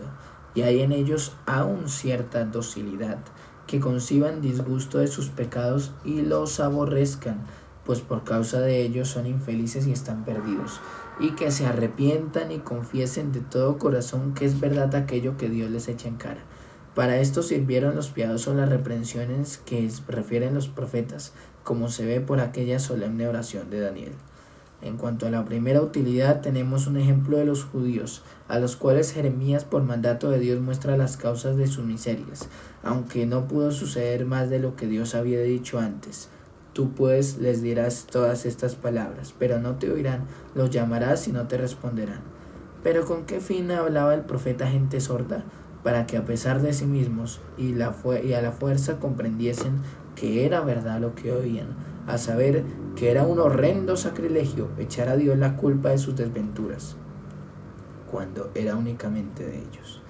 y hay en ellos aún cierta docilidad, que conciban disgusto de sus pecados y los aborrezcan, pues por causa de ellos son infelices y están perdidos, y que se arrepientan y confiesen de todo corazón que es verdad aquello que Dios les echa en cara. Para esto sirvieron los piadosos las reprensiones que refieren los profetas, como se ve por aquella solemne oración de Daniel. En cuanto a la primera utilidad, tenemos un ejemplo de los judíos, a los cuales Jeremías por mandato de Dios muestra las causas de sus miserias, aunque no pudo suceder más de lo que Dios había dicho antes. Tú pues les dirás todas estas palabras, pero no te oirán, los llamarás y no te responderán. Pero ¿con qué fin hablaba el profeta a gente sorda? Para que a pesar de sí mismos y a la fuerza comprendiesen que era verdad lo que oían, a saber que era un horrendo sacrilegio echar a Dios la culpa de sus desventuras, cuando era únicamente de ellos.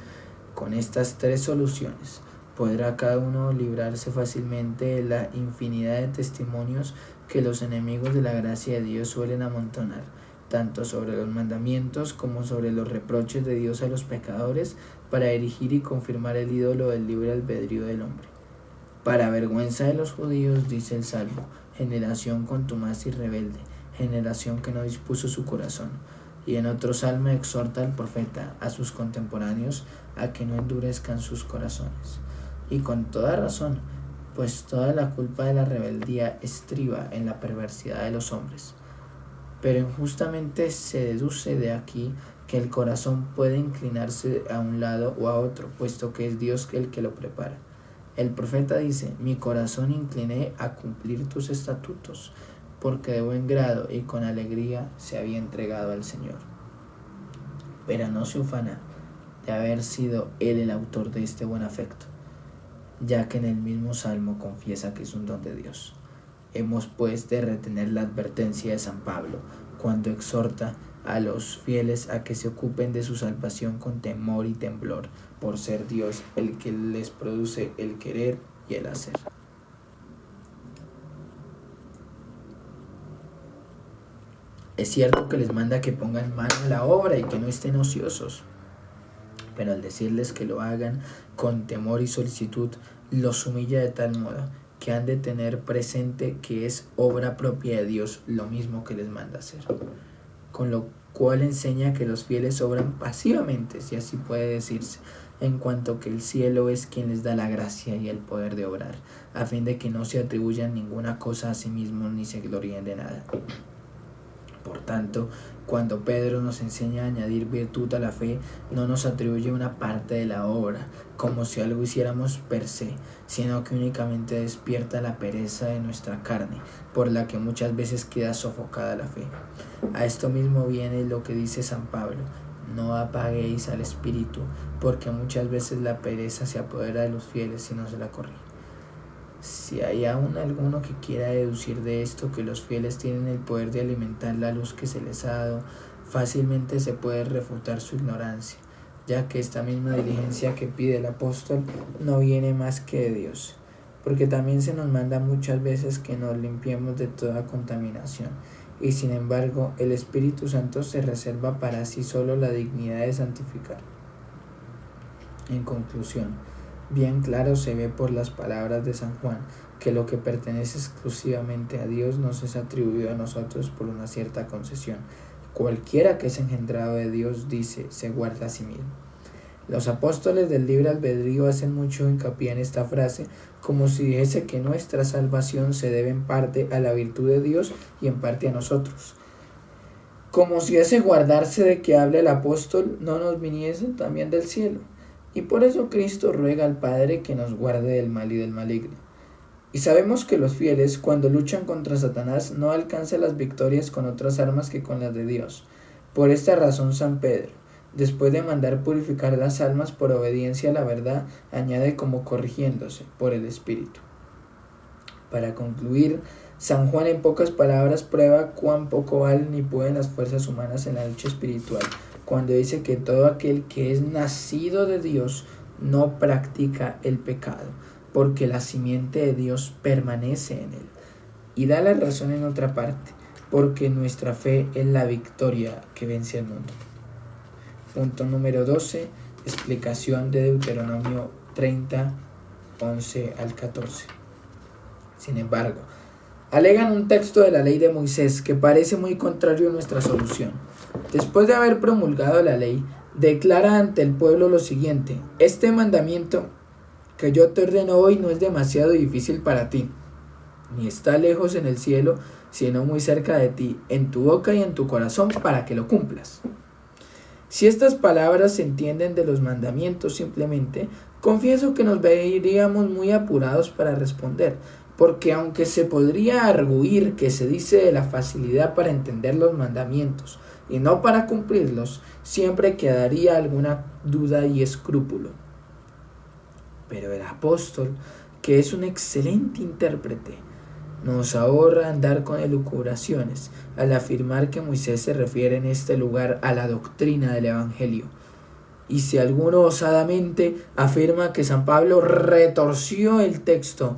Con estas tres soluciones podrá cada uno librarse fácilmente de la infinidad de testimonios que los enemigos de la gracia de Dios suelen amontonar, tanto sobre los mandamientos como sobre los reproches de Dios a los pecadores, para erigir y confirmar el ídolo del libre albedrío del hombre. Para vergüenza de los judíos, dice el Salmo, generación contumaz y rebelde, generación que no dispuso su corazón. Y en otro salmo exhorta al profeta a sus contemporáneos a que no endurezcan sus corazones. Y con toda razón, pues toda la culpa de la rebeldía estriba en la perversidad de los hombres. Pero injustamente se deduce de aquí que el corazón puede inclinarse a un lado o a otro, puesto que es Dios el que lo prepara. El profeta dice: mi corazón incliné a cumplir tus estatutos, porque de buen grado y con alegría se había entregado al Señor. Pero no se ufana de haber sido él el autor de este buen afecto, ya que en el mismo Salmo confiesa que es un don de Dios. Hemos pues de retener la advertencia de San Pablo cuando exhorta a los fieles a que se ocupen de su salvación con temor y temblor, por ser Dios el que les produce el querer y el hacer. Es cierto que les manda que pongan mano a la obra y que no estén ociosos, pero al decirles que lo hagan con temor y solicitud, los humilla de tal modo que han de tener presente que es obra propia de Dios lo mismo que les manda hacer. Con lo cual enseña que los fieles obran pasivamente, si así puede decirse, en cuanto que el cielo es quien les da la gracia y el poder de obrar, a fin de que no se atribuyan ninguna cosa a sí mismos ni se glorien de nada. Por tanto, cuando Pedro nos enseña a añadir virtud a la fe, no nos atribuye una parte de la obra, como si algo hiciéramos per se, sino que únicamente despierta la pereza de nuestra carne, por la que muchas veces queda sofocada la fe. A esto mismo viene lo que dice San Pablo: no apaguéis al espíritu, porque muchas veces la pereza se apodera de los fieles si no se la corrige. Si hay aún alguno que quiera deducir de esto que los fieles tienen el poder de alimentar la luz que se les ha dado, fácilmente se puede refutar su ignorancia, ya que esta misma diligencia que pide el apóstol no viene más que de Dios, porque también se nos manda muchas veces que nos limpiemos de toda contaminación, y sin embargo el Espíritu Santo se reserva para sí solo la dignidad de santificar. En conclusión, bien claro se ve por las palabras de San Juan que lo que pertenece exclusivamente a Dios nos es atribuido a nosotros por una cierta concesión. Cualquiera que es engendrado de Dios, dice, se guarda a sí mismo. Los apóstoles del libre albedrío hacen mucho hincapié en esta frase, como si dijese que nuestra salvación se debe en parte a la virtud de Dios y en parte a nosotros. Como si ese guardarse de que hable el apóstol no nos viniese también del cielo. Y por eso Cristo ruega al Padre que nos guarde del mal y del maligno. Y sabemos que los fieles, cuando luchan contra Satanás, no alcanzan las victorias con otras armas que con las de Dios. Por esta razón San Pedro, Después de mandar purificar las almas por obediencia a la verdad, añade como corrigiéndose por el Espíritu. Para concluir, San Juan en pocas palabras prueba cuán poco valen y pueden las fuerzas humanas en la lucha espiritual, cuando dice que todo aquel que es nacido de Dios no practica el pecado, porque la simiente de Dios permanece en él. Y da la razón en otra parte, porque nuestra fe es la victoria que vence al mundo. Punto número 12. Explicación de Deuteronomio 30, 11 al 14. Sin embargo, alegan un texto de la ley de Moisés que parece muy contrario a nuestra solución. Después de haber promulgado la ley, declara ante el pueblo lo siguiente: este mandamiento que yo te ordeno hoy no es demasiado difícil para ti, ni está lejos en el cielo, sino muy cerca de ti, en tu boca y en tu corazón, para que lo cumplas. Si estas palabras se entienden de los mandamientos simplemente, confieso que nos veríamos muy apurados para responder, porque aunque se podría arguir que se dice de la facilidad para entender los mandamientos y no para cumplirlos, siempre quedaría alguna duda y escrúpulo. Pero el apóstol, que es un excelente intérprete, nos ahorra andar con elucubraciones al afirmar que Moisés se refiere en este lugar a la doctrina del Evangelio. Y si alguno osadamente afirma que San Pablo retorció el texto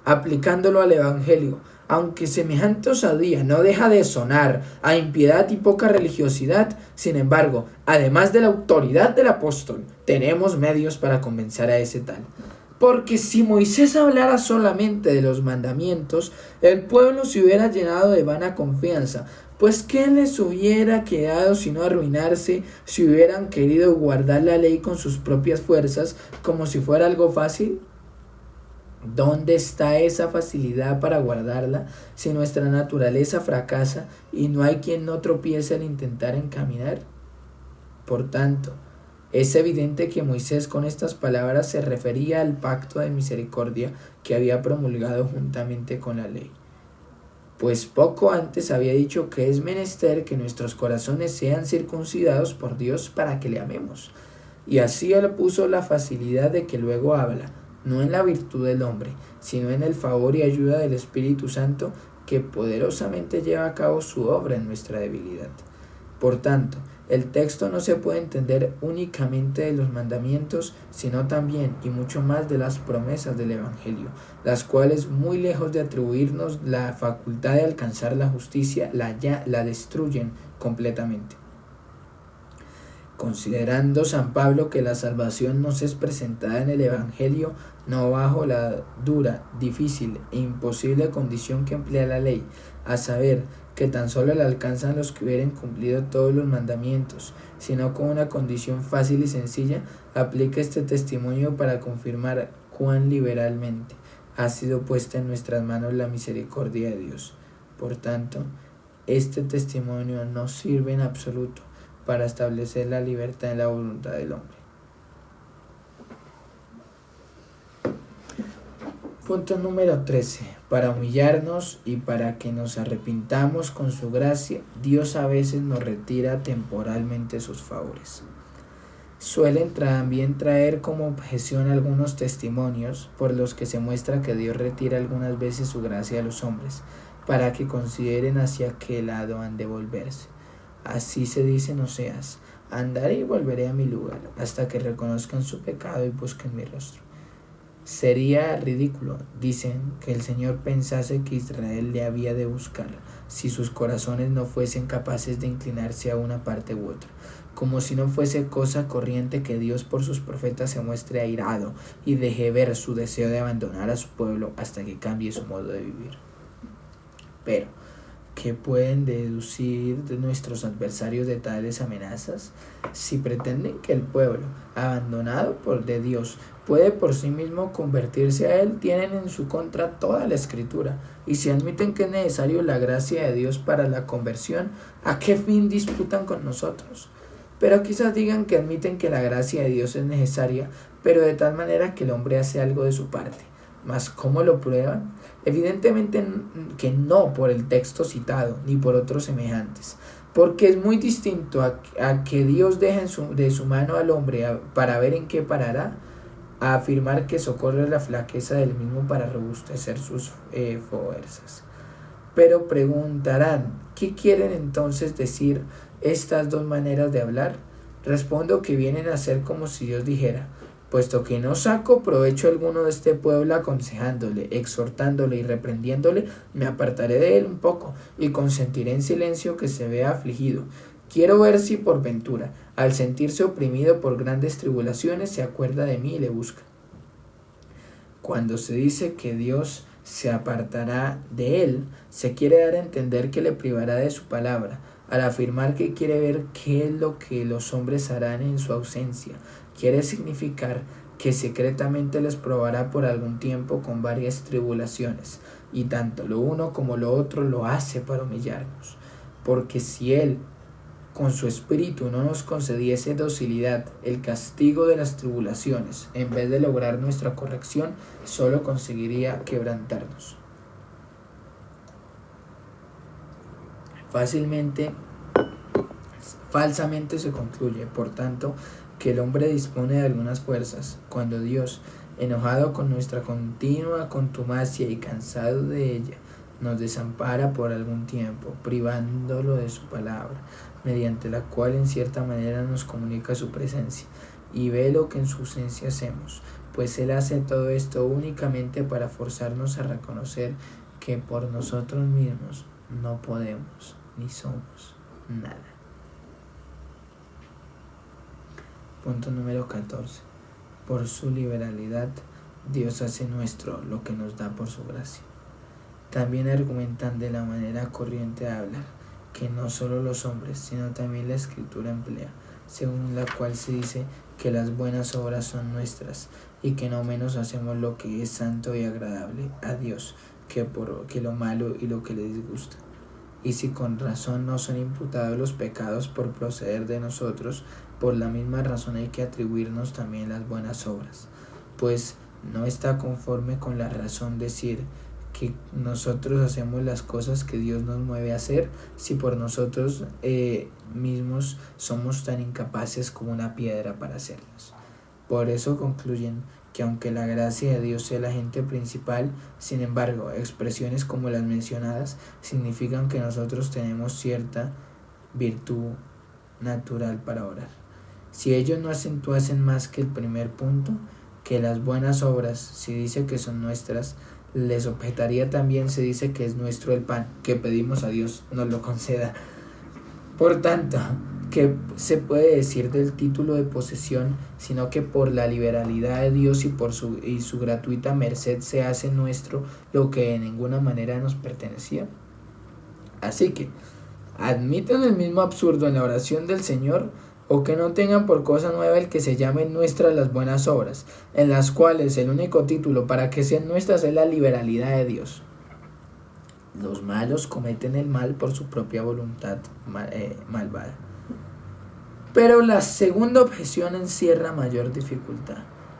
aplicándolo al Evangelio, aunque semejante osadía no deja de sonar a impiedad y poca religiosidad, sin embargo, además de la autoridad del apóstol, tenemos medios para convencer a ese tal. Porque si Moisés hablara solamente de los mandamientos, el pueblo se hubiera llenado de vana confianza, pues ¿qué les hubiera quedado sino arruinarse si hubieran querido guardar la ley con sus propias fuerzas como si fuera algo fácil? ¿Dónde está esa facilidad para guardarla si nuestra naturaleza fracasa y no hay quien no tropiece al intentar encaminar? Por tanto, es evidente que Moisés con estas palabras se refería al pacto de misericordia que había promulgado juntamente con la ley. Pues poco antes había dicho que es menester que nuestros corazones sean circuncidados por Dios para que le amemos. Y así él puso la facilidad de que luego habla, no en la virtud del hombre, sino en el favor y ayuda del Espíritu Santo que poderosamente lleva a cabo su obra en nuestra debilidad. Por tanto, el texto no se puede entender únicamente de los mandamientos, sino también y mucho más de las promesas del Evangelio, las cuales, muy lejos de atribuirnos la facultad de alcanzar la justicia, la destruyen completamente. Considerando San Pablo que la salvación nos es presentada en el Evangelio, no bajo la dura, difícil e imposible condición que emplea la ley, a saber, que tan solo la alcanzan los que hubieran cumplido todos los mandamientos, sino con una condición fácil y sencilla, aplica este testimonio para confirmar cuán liberalmente ha sido puesta en nuestras manos la misericordia de Dios. Por tanto, este testimonio no sirve en absoluto para establecer la libertad en la voluntad del hombre. Punto número 13. Para humillarnos y para que nos arrepintamos con su gracia, Dios a veces nos retira temporalmente sus favores. Suelen también traer como objeción algunos testimonios por los que se muestra que Dios retira algunas veces su gracia a los hombres, para que consideren hacia qué lado han de volverse. Así se dice en Oseas: andaré y volveré a mi lugar, hasta que reconozcan su pecado y busquen mi rostro. Sería ridículo, dicen, que el Señor pensase que Israel le había de buscar, si sus corazones no fuesen capaces de inclinarse a una parte u otra, como si no fuese cosa corriente que Dios por sus profetas se muestre airado y deje ver su deseo de abandonar a su pueblo hasta que cambie su modo de vivir. Pero, ¿qué pueden deducir de nuestros adversarios de tales amenazas? Si pretenden que el pueblo, abandonado por de Dios, puede por sí mismo convertirse a él, tienen en su contra toda la Escritura, y si admiten que es necesario la gracia de Dios para la conversión, ¿a qué fin disputan con nosotros? Pero quizás digan que admiten que la gracia de Dios es necesaria, pero de tal manera que el hombre hace algo de su parte. ¿Mas cómo lo prueban? Evidentemente que no por el texto citado, ni por otros semejantes, Porque es muy distinto a que Dios deja de su mano al hombre para ver en qué parará, a afirmar que socorre la flaqueza del mismo para robustecer sus fuerzas. Pero preguntarán, ¿qué quieren entonces decir estas dos maneras de hablar? Respondo que vienen a ser como si Dios dijera: puesto que no saco provecho alguno de este pueblo aconsejándole, exhortándole y reprendiéndole, me apartaré de él un poco y consentiré en silencio que se vea afligido. Quiero ver si por ventura, al sentirse oprimido por grandes tribulaciones, se acuerda de mí y le busca. Cuando se dice que Dios se apartará de él, se quiere dar a entender que le privará de su palabra, al afirmar que quiere ver qué es lo que los hombres harán en su ausencia. Quiere significar que secretamente les probará por algún tiempo con varias tribulaciones, y tanto lo uno como lo otro lo hace para humillarnos. Porque si él con su espíritu no nos concediese docilidad, el castigo de las tribulaciones, en vez de lograr nuestra corrección, solo conseguiría quebrantarnos. Falsamente se concluye, por tanto, que el hombre dispone de algunas fuerzas, cuando Dios, enojado con nuestra continua contumacia y cansado de ella, nos desampara por algún tiempo, privándolo de su palabra, mediante la cual en cierta manera nos comunica su presencia, y ve lo que en su ausencia hacemos, pues Él hace todo esto únicamente para forzarnos a reconocer que por nosotros mismos no podemos ni somos nada. Punto número 14. Por su liberalidad, Dios hace nuestro lo que nos da por su gracia. También argumentan de la manera corriente de hablar, que no solo los hombres, sino también la Escritura emplea, según la cual se dice que las buenas obras son nuestras, y que no menos hacemos lo que es santo y agradable a Dios, que lo malo y lo que le disgusta. Y si con razón no son imputados los pecados por proceder de nosotros, por la misma razón hay que atribuirnos también las buenas obras, pues no está conforme con la razón decir que nosotros hacemos las cosas que Dios nos mueve a hacer, si por nosotros mismos somos tan incapaces como una piedra para hacerlas. Por eso concluyen que aunque la gracia de Dios sea el agente principal, sin embargo, expresiones como las mencionadas significan que nosotros tenemos cierta virtud natural para orar. Si ellos no acentuasen más que el primer punto, que las buenas obras, si dice que son nuestras, les objetaría también se dice que es nuestro el pan, que pedimos a Dios nos lo conceda. Por tanto, ¿qué se puede decir del título de posesión, sino que por la liberalidad de Dios y por su gratuita merced se hace nuestro lo que de ninguna manera nos pertenecía? Así que, admiten el mismo absurdo en la oración del Señor, o que no tengan por cosa nueva el que se llamen nuestras las buenas obras, en las cuales el único título para que sean nuestras es la liberalidad de Dios. Los malos cometen el mal por su propia voluntad malvada. Pero la segunda objeción encierra mayor dificultad.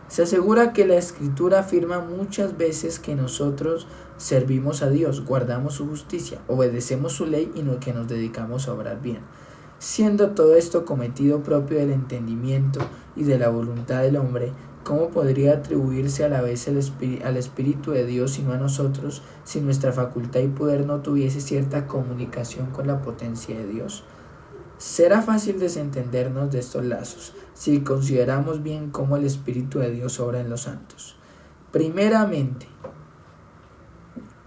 Se asegura que la Escritura afirma muchas veces que nosotros servimos a Dios, guardamos su justicia, obedecemos su ley y que nos dedicamos a obrar bien. Siendo todo esto cometido propio del entendimiento y de la voluntad del hombre, ¿cómo podría atribuirse a la vez al Espíritu de Dios y no a nosotros, si nuestra facultad y poder no tuviese cierta comunicación con la potencia de Dios? Será fácil desentendernos de estos lazos, si consideramos bien cómo el Espíritu de Dios obra en los santos. Primeramente,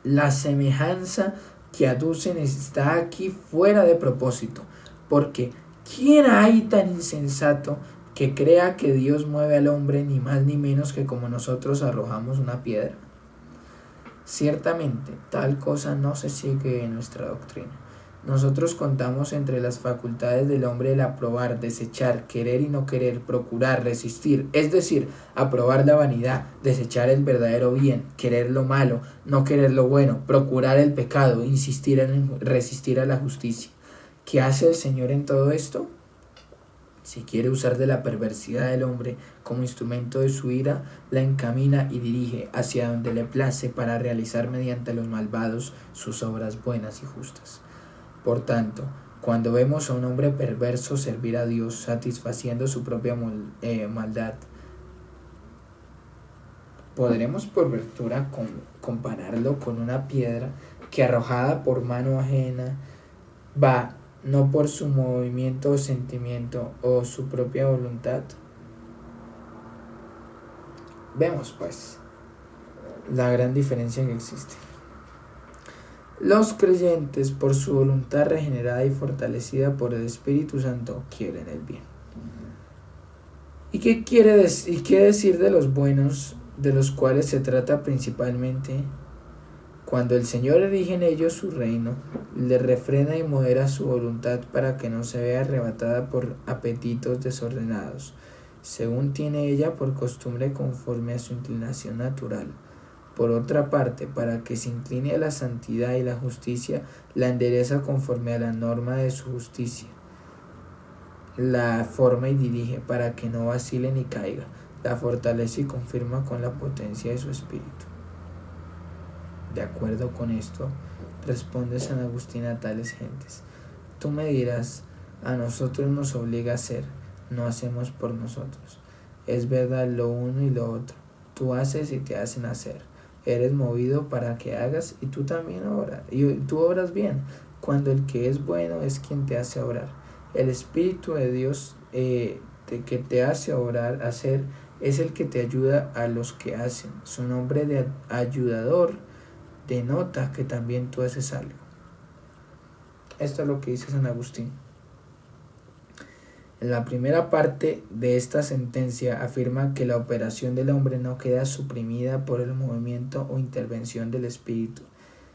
la semejanza que aducen está aquí fuera de propósito, porque ¿quién hay tan insensato que crea que Dios mueve al hombre ni más ni menos que como nosotros arrojamos una piedra? Ciertamente, tal cosa no se sigue en nuestra doctrina. Nosotros contamos entre las facultades del hombre el aprobar, desechar, querer y no querer, procurar, resistir, es decir, aprobar la vanidad, desechar el verdadero bien, querer lo malo, no querer lo bueno, procurar el pecado, insistir en resistir a la justicia. ¿Qué hace el Señor en todo esto? Si quiere usar de la perversidad del hombre como instrumento de su ira, la encamina y dirige hacia donde le place para realizar mediante los malvados sus obras buenas y justas. Por tanto, Cuando vemos a un hombre perverso servir a Dios, satisfaciendo su propia maldad, podremos por ventura compararlo con una piedra que arrojada por mano ajena va, no por su movimiento o sentimiento o su propia voluntad. Vemos pues la gran diferencia que existe. Los creyentes, por su voluntad regenerada y fortalecida por el Espíritu Santo, quieren el bien. ¿Y qué decir de los buenos, de los cuales se trata principalmente? Cuando el Señor erige en ellos su reino, le refrena y modera su voluntad para que no se vea arrebatada por apetitos desordenados, según tiene ella por costumbre conforme a su inclinación natural. Por otra parte, para que se incline a la santidad y la justicia, la endereza conforme a la norma de su justicia. La forma y dirige para que no vacile ni caiga, la fortalece y confirma con la potencia de su espíritu. De acuerdo con esto, responde San Agustín a tales gentes: tú me dirás, a nosotros nos obliga a hacer, no hacemos por nosotros. Es verdad lo uno y lo otro, tú haces y te hacen hacer. Eres movido para que hagas y tú también obras, y tú obras bien, cuando el que es bueno es quien te hace obrar. El Espíritu de Dios que te hace obrar, hacer, es el que te ayuda a los que hacen. Su nombre de ayudador denota que también tú haces algo. Esto es lo que dice San Agustín. En la primera parte de esta sentencia afirma que la operación del hombre no queda suprimida por el movimiento o intervención del Espíritu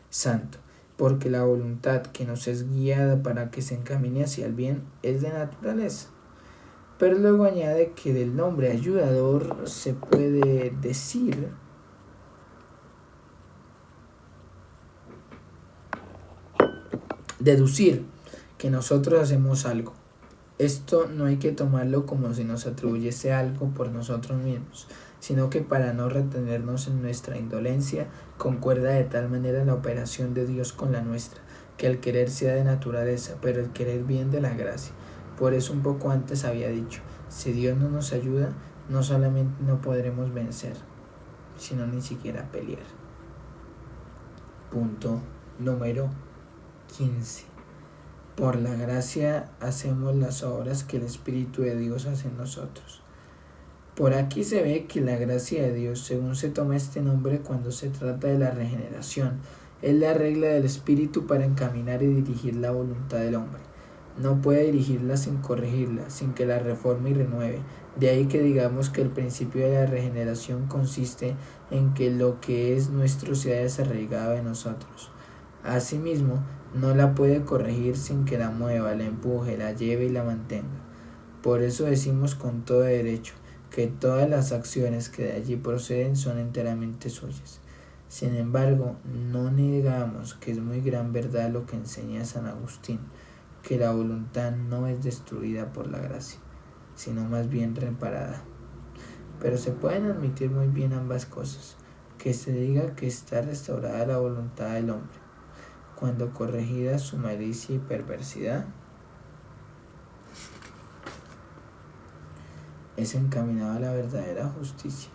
Santo, porque la voluntad que nos es guiada para que se encamine hacia el bien es de naturaleza. Pero luego añade que del nombre ayudador se puede deducir que nosotros hacemos algo. Esto no hay que tomarlo como si nos atribuyese algo por nosotros mismos, sino que para no retenernos en nuestra indolencia, concuerda de tal manera la operación de Dios con la nuestra, que el querer sea de naturaleza, pero el querer bien de la gracia. Por eso un poco antes había dicho, si Dios no nos ayuda, no solamente no podremos vencer, sino ni siquiera pelear. Punto número 15. Por la gracia hacemos las obras que el Espíritu de Dios hace en nosotros. Por aquí se ve que la gracia de Dios, según se toma este nombre cuando se trata de la regeneración, es la regla del Espíritu para encaminar y dirigir la voluntad del hombre. No puede dirigirla sin corregirla, sin que la reforme y renueve. De ahí que digamos que el principio de la regeneración consiste en que lo que es nuestro sea desarraigado de nosotros. Asimismo, no la puede corregir sin que la mueva, la empuje, la lleve y la mantenga. Por eso decimos con todo derecho que todas las acciones que de allí proceden son enteramente suyas. Sin embargo, no negamos que es muy gran verdad lo que enseña San Agustín, que la voluntad no es destruida por la gracia, sino más bien reparada. Pero se pueden admitir muy bien ambas cosas, que se diga que está restaurada la voluntad del hombre, cuando corregida su malicia y perversidad, es encaminado a la verdadera justicia,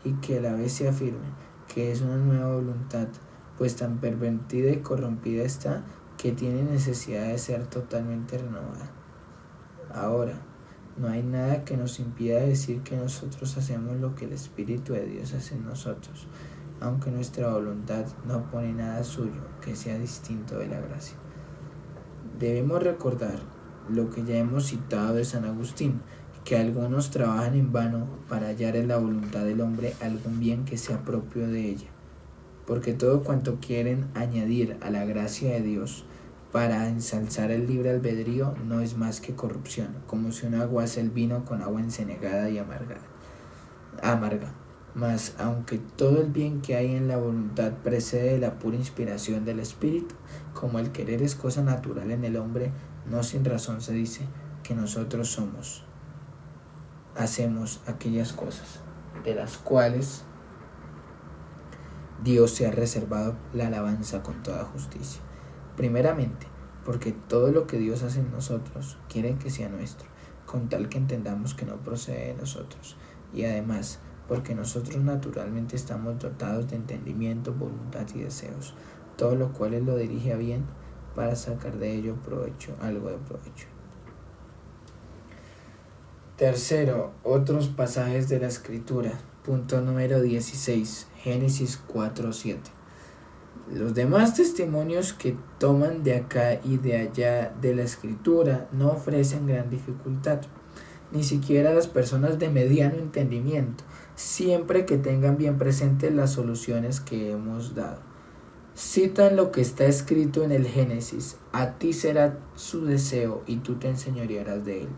y que a la vez se afirme que es una nueva voluntad, pues tan pervertida y corrompida está, que tiene necesidad de ser totalmente renovada. Ahora, no hay nada que nos impida decir que nosotros hacemos lo que el Espíritu de Dios hace en nosotros, aunque nuestra voluntad no pone nada suyo que sea distinto de la gracia. Debemos recordar lo que ya hemos citado de San Agustín, que algunos trabajan en vano para hallar en la voluntad del hombre algún bien que sea propio de ella, porque todo cuanto quieren añadir a la gracia de Dios para ensalzar el libre albedrío no es más que corrupción, como si un agua hace el vino con agua encenagada y amarga. Mas, aunque todo el bien que hay en la voluntad precede de la pura inspiración del Espíritu, como el querer es cosa natural en el hombre, no sin razón se dice que nosotros hacemos aquellas cosas de las cuales Dios se ha reservado la alabanza con toda justicia. Primeramente, porque todo lo que Dios hace en nosotros quiere que sea nuestro, con tal que entendamos que no procede de nosotros, y además porque nosotros naturalmente estamos dotados de entendimiento, voluntad y deseos, todo lo cual Él lo dirige a bien para sacar de ello provecho, algo de provecho. Tercero, otros pasajes de la Escritura. Punto número 16, Génesis 4:7. Los demás testimonios que toman de acá y de allá de la Escritura no ofrecen gran dificultad, ni siquiera las personas de mediano entendimiento, siempre que tengan bien presentes las soluciones que hemos dado. Citan lo que está escrito en el Génesis: a ti será su deseo y tú te enseñorearás de él.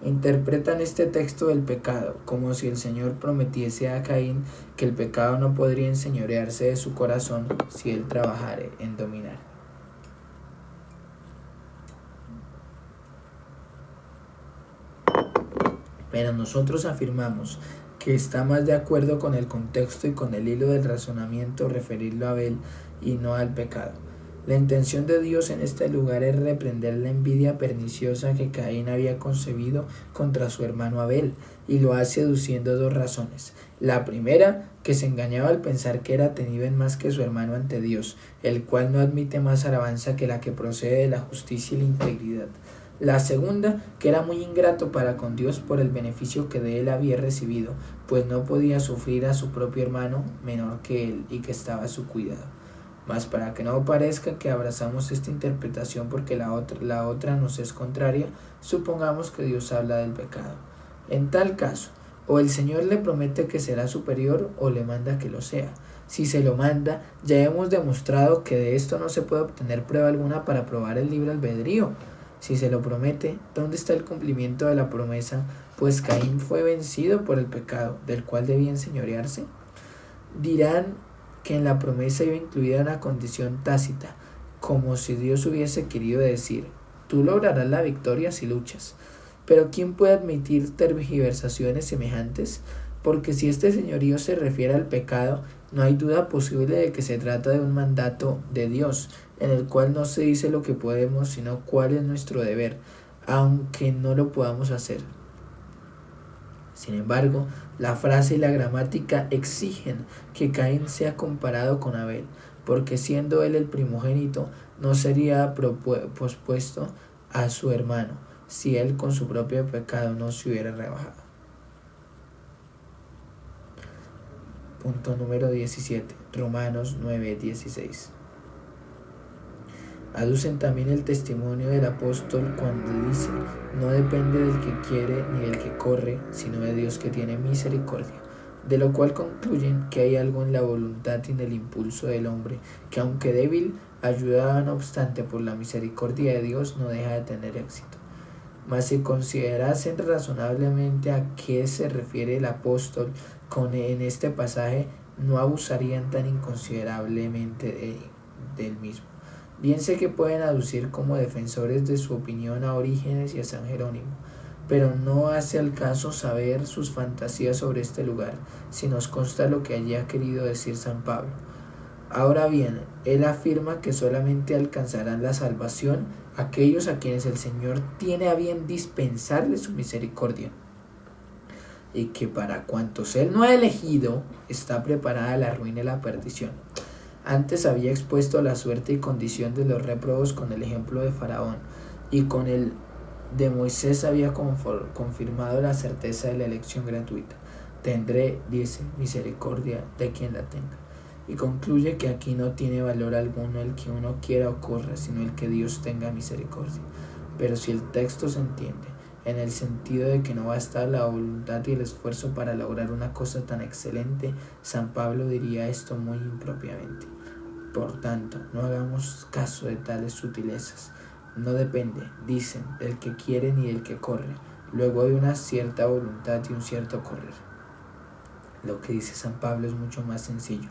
Interpretan este texto del pecado como si el Señor prometiese a Caín que el pecado no podría enseñorearse de su corazón si él trabajare en dominar. Pero nosotros afirmamos que está más de acuerdo con el contexto y con el hilo del razonamiento referirlo a Abel y no al pecado. La intención de Dios en este lugar es reprender la envidia perniciosa que Caín había concebido contra su hermano Abel, y lo hace aduciendo dos razones. La primera, que se engañaba al pensar que era tenido en más que su hermano ante Dios, el cual no admite más alabanza que la que procede de la justicia y la integridad. La segunda, que era muy ingrato para con Dios por el beneficio que de él había recibido, pues no podía sufrir a su propio hermano menor que él y que estaba a su cuidado. Mas para que no parezca que abrazamos esta interpretación porque la otra nos es contraria, supongamos que Dios habla del pecado. En tal caso, o el Señor le promete que será superior o le manda que lo sea. Si se lo manda, ya hemos demostrado que de esto no se puede obtener prueba alguna para probar el libre albedrío. Si se lo promete, ¿dónde está el cumplimiento de la promesa? Pues Caín fue vencido por el pecado, del cual debía enseñorearse. Dirán que en la promesa iba incluida una condición tácita, como si Dios hubiese querido decir: tú lograrás la victoria si luchas. Pero ¿quién puede admitir tergiversaciones semejantes? Porque si este señorío se refiere al pecado, no hay duda posible de que se trata de un mandato de Dios, en el cual no se dice lo que podemos, sino cuál es nuestro deber, aunque no lo podamos hacer. Sin embargo, la frase y la gramática exigen que Caín sea comparado con Abel, porque siendo él el primogénito, no sería pospuesto a su hermano, si él con su propio pecado no se hubiera rebajado. Punto número 17. Romanos 9:16. Aducen también el testimonio del apóstol cuando dice: no depende del que quiere ni del que corre, sino de Dios que tiene misericordia. De lo cual concluyen que hay algo en la voluntad y en el impulso del hombre, que aunque débil, ayudada no obstante por la misericordia de Dios, no deja de tener éxito. Mas si considerasen razonablemente a qué se refiere el apóstol en este pasaje, no abusarían tan inconsiderablemente del mismo. Bien sé que pueden aducir como defensores de su opinión a Orígenes y a San Jerónimo, pero no hace al caso saber sus fantasías sobre este lugar, si nos consta lo que allí ha querido decir San Pablo. Ahora bien, él afirma que solamente alcanzarán la salvación aquellos a quienes el Señor tiene a bien dispensarles su misericordia, y que para cuantos él no ha elegido, está preparada la ruina y la perdición. Antes había expuesto la suerte y condición de los réprobos con el ejemplo de Faraón, y con el de Moisés había confirmado la certeza de la elección gratuita. Tendré, dice, misericordia de quien la tenga. Y concluye que aquí no tiene valor alguno el que uno quiera o corra, sino el que Dios tenga misericordia. Pero si el texto se entiende en el sentido de que no basta la voluntad y el esfuerzo para lograr una cosa tan excelente, San Pablo diría esto muy impropiamente. Por tanto, no hagamos caso de tales sutilezas. No depende, dicen, del que quiere ni del que corre. Luego hay una cierta voluntad y un cierto correr. Lo que dice San Pablo es mucho más sencillo.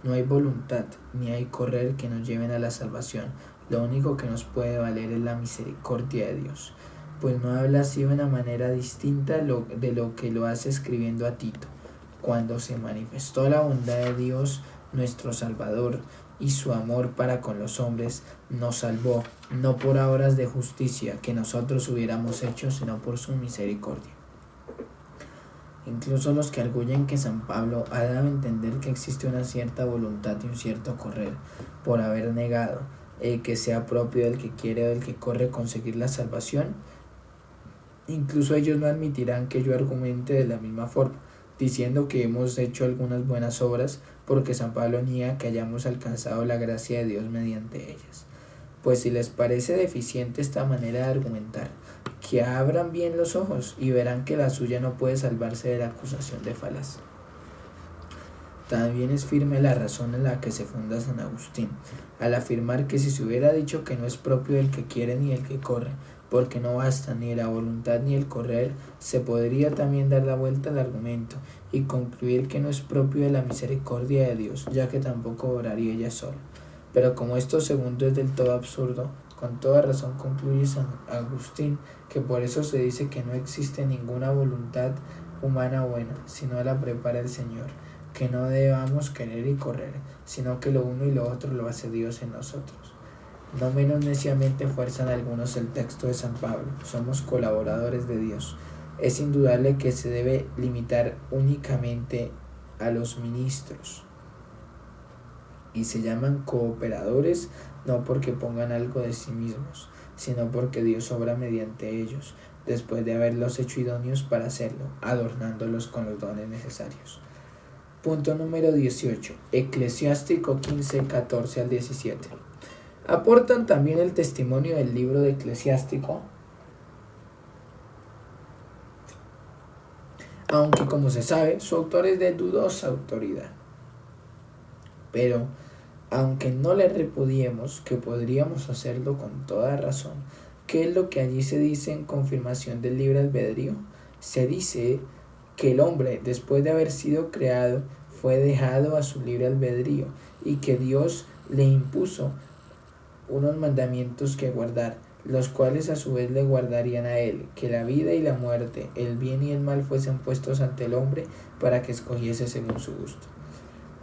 No hay voluntad ni hay correr que nos lleven a la salvación. Lo único que nos puede valer es la misericordia de Dios. Pues no habla así de una manera distinta de lo que lo hace escribiendo a Tito. Cuando se manifestó la bondad de Dios, nuestro Salvador, y su amor para con los hombres nos salvó, no por obras de justicia que nosotros hubiéramos hecho, sino por su misericordia. Incluso los que arguyen que San Pablo ha dado a entender que existe una cierta voluntad y un cierto correr, por haber negado que sea propio del que quiere o del que corre conseguir la salvación, incluso ellos no admitirán que yo argumente de la misma forma, diciendo que hemos hecho algunas buenas obras, porque San Pablo niega que hayamos alcanzado la gracia de Dios mediante ellas. Pues si les parece deficiente esta manera de argumentar, que abran bien los ojos y verán que la suya no puede salvarse de la acusación de falacia. También es firme la razón en la que se funda San Agustín, al afirmar que si se hubiera dicho que no es propio del que quiere ni del que corre, porque no basta ni la voluntad ni el correr, se podría también dar la vuelta al argumento y concluir que no es propio de la misericordia de Dios, ya que tampoco obraría ella sola. Pero como esto segundo es del todo absurdo, con toda razón concluye San Agustín que por eso se dice que no existe ninguna voluntad humana buena, sino la prepara el Señor, que no debamos querer y correr, sino que lo uno y lo otro lo hace Dios en nosotros. No menos neciamente fuerzan algunos el texto de San Pablo: somos colaboradores de Dios. Es indudable que se debe limitar únicamente a los ministros, y se llaman cooperadores no porque pongan algo de sí mismos, sino porque Dios obra mediante ellos, después de haberlos hecho idóneos para hacerlo, adornándolos con los dones necesarios. Punto número 18. Eclesiástico 15, 14 al 17. Aportan también el testimonio del libro de Eclesiástico, aunque como se sabe, su autor es de dudosa autoridad. Pero, aunque no le repudiemos, que podríamos hacerlo con toda razón, ¿qué es lo que allí se dice en confirmación del libre albedrío? Se dice que el hombre, después de haber sido creado, fue dejado a su libre albedrío y que Dios le impuso unos mandamientos que guardar, los cuales a su vez le guardarían a él, que la vida y la muerte, el bien y el mal fuesen puestos ante el hombre para que escogiese según su gusto.